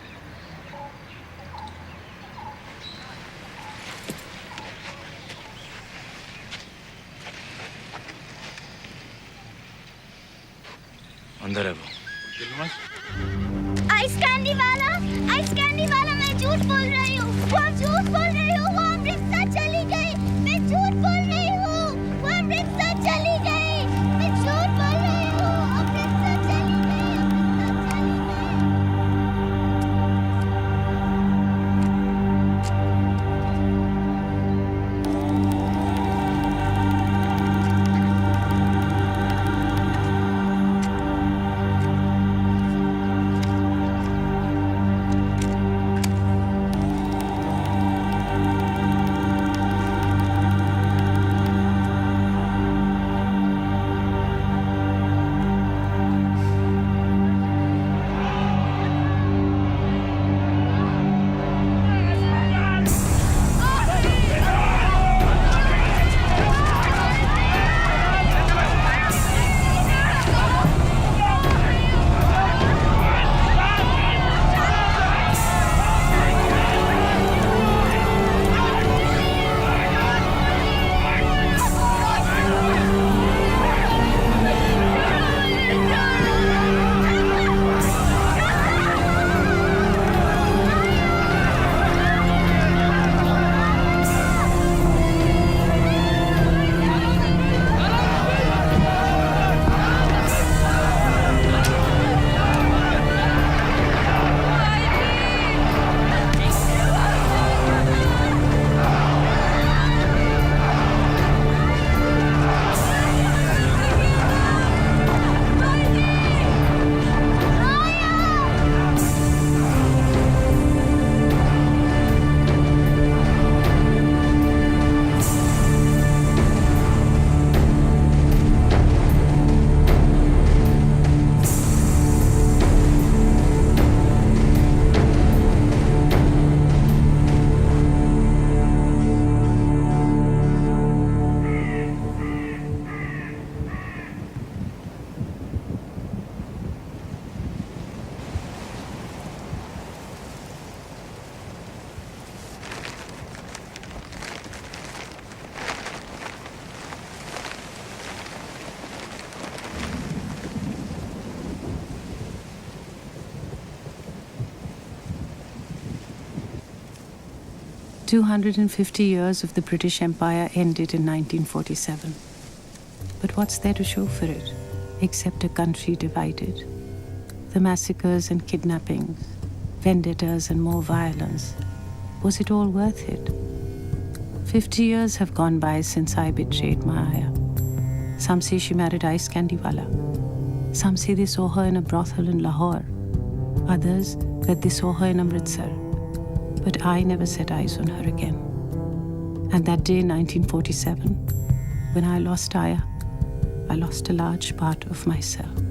अंदर है वो। आइस कैंडी वाला, मैं झूठ बोल रही हूँ, वो झूठ बोल रही हूँ, वो अमृतसर चली गई, मैं झूठ बोल रही हूँ, वो अमृतसर चली गई, मैं झूठ बोल रही हूँ, अमृतसर चली गई, The 250 years of the British Empire ended in 1947. But what's there to show for it, except a country divided? The massacres and kidnappings, vendettas and more violence. Was it all worth it? 50 years have gone by since I betrayed Maya. Some say she married Ice Candy Wala. Some say they saw her in a brothel in Lahore. Others that they saw her in Amritsar. But I never set eyes on her again. And that day in 1947, when I lost Aya, I lost a large part of myself.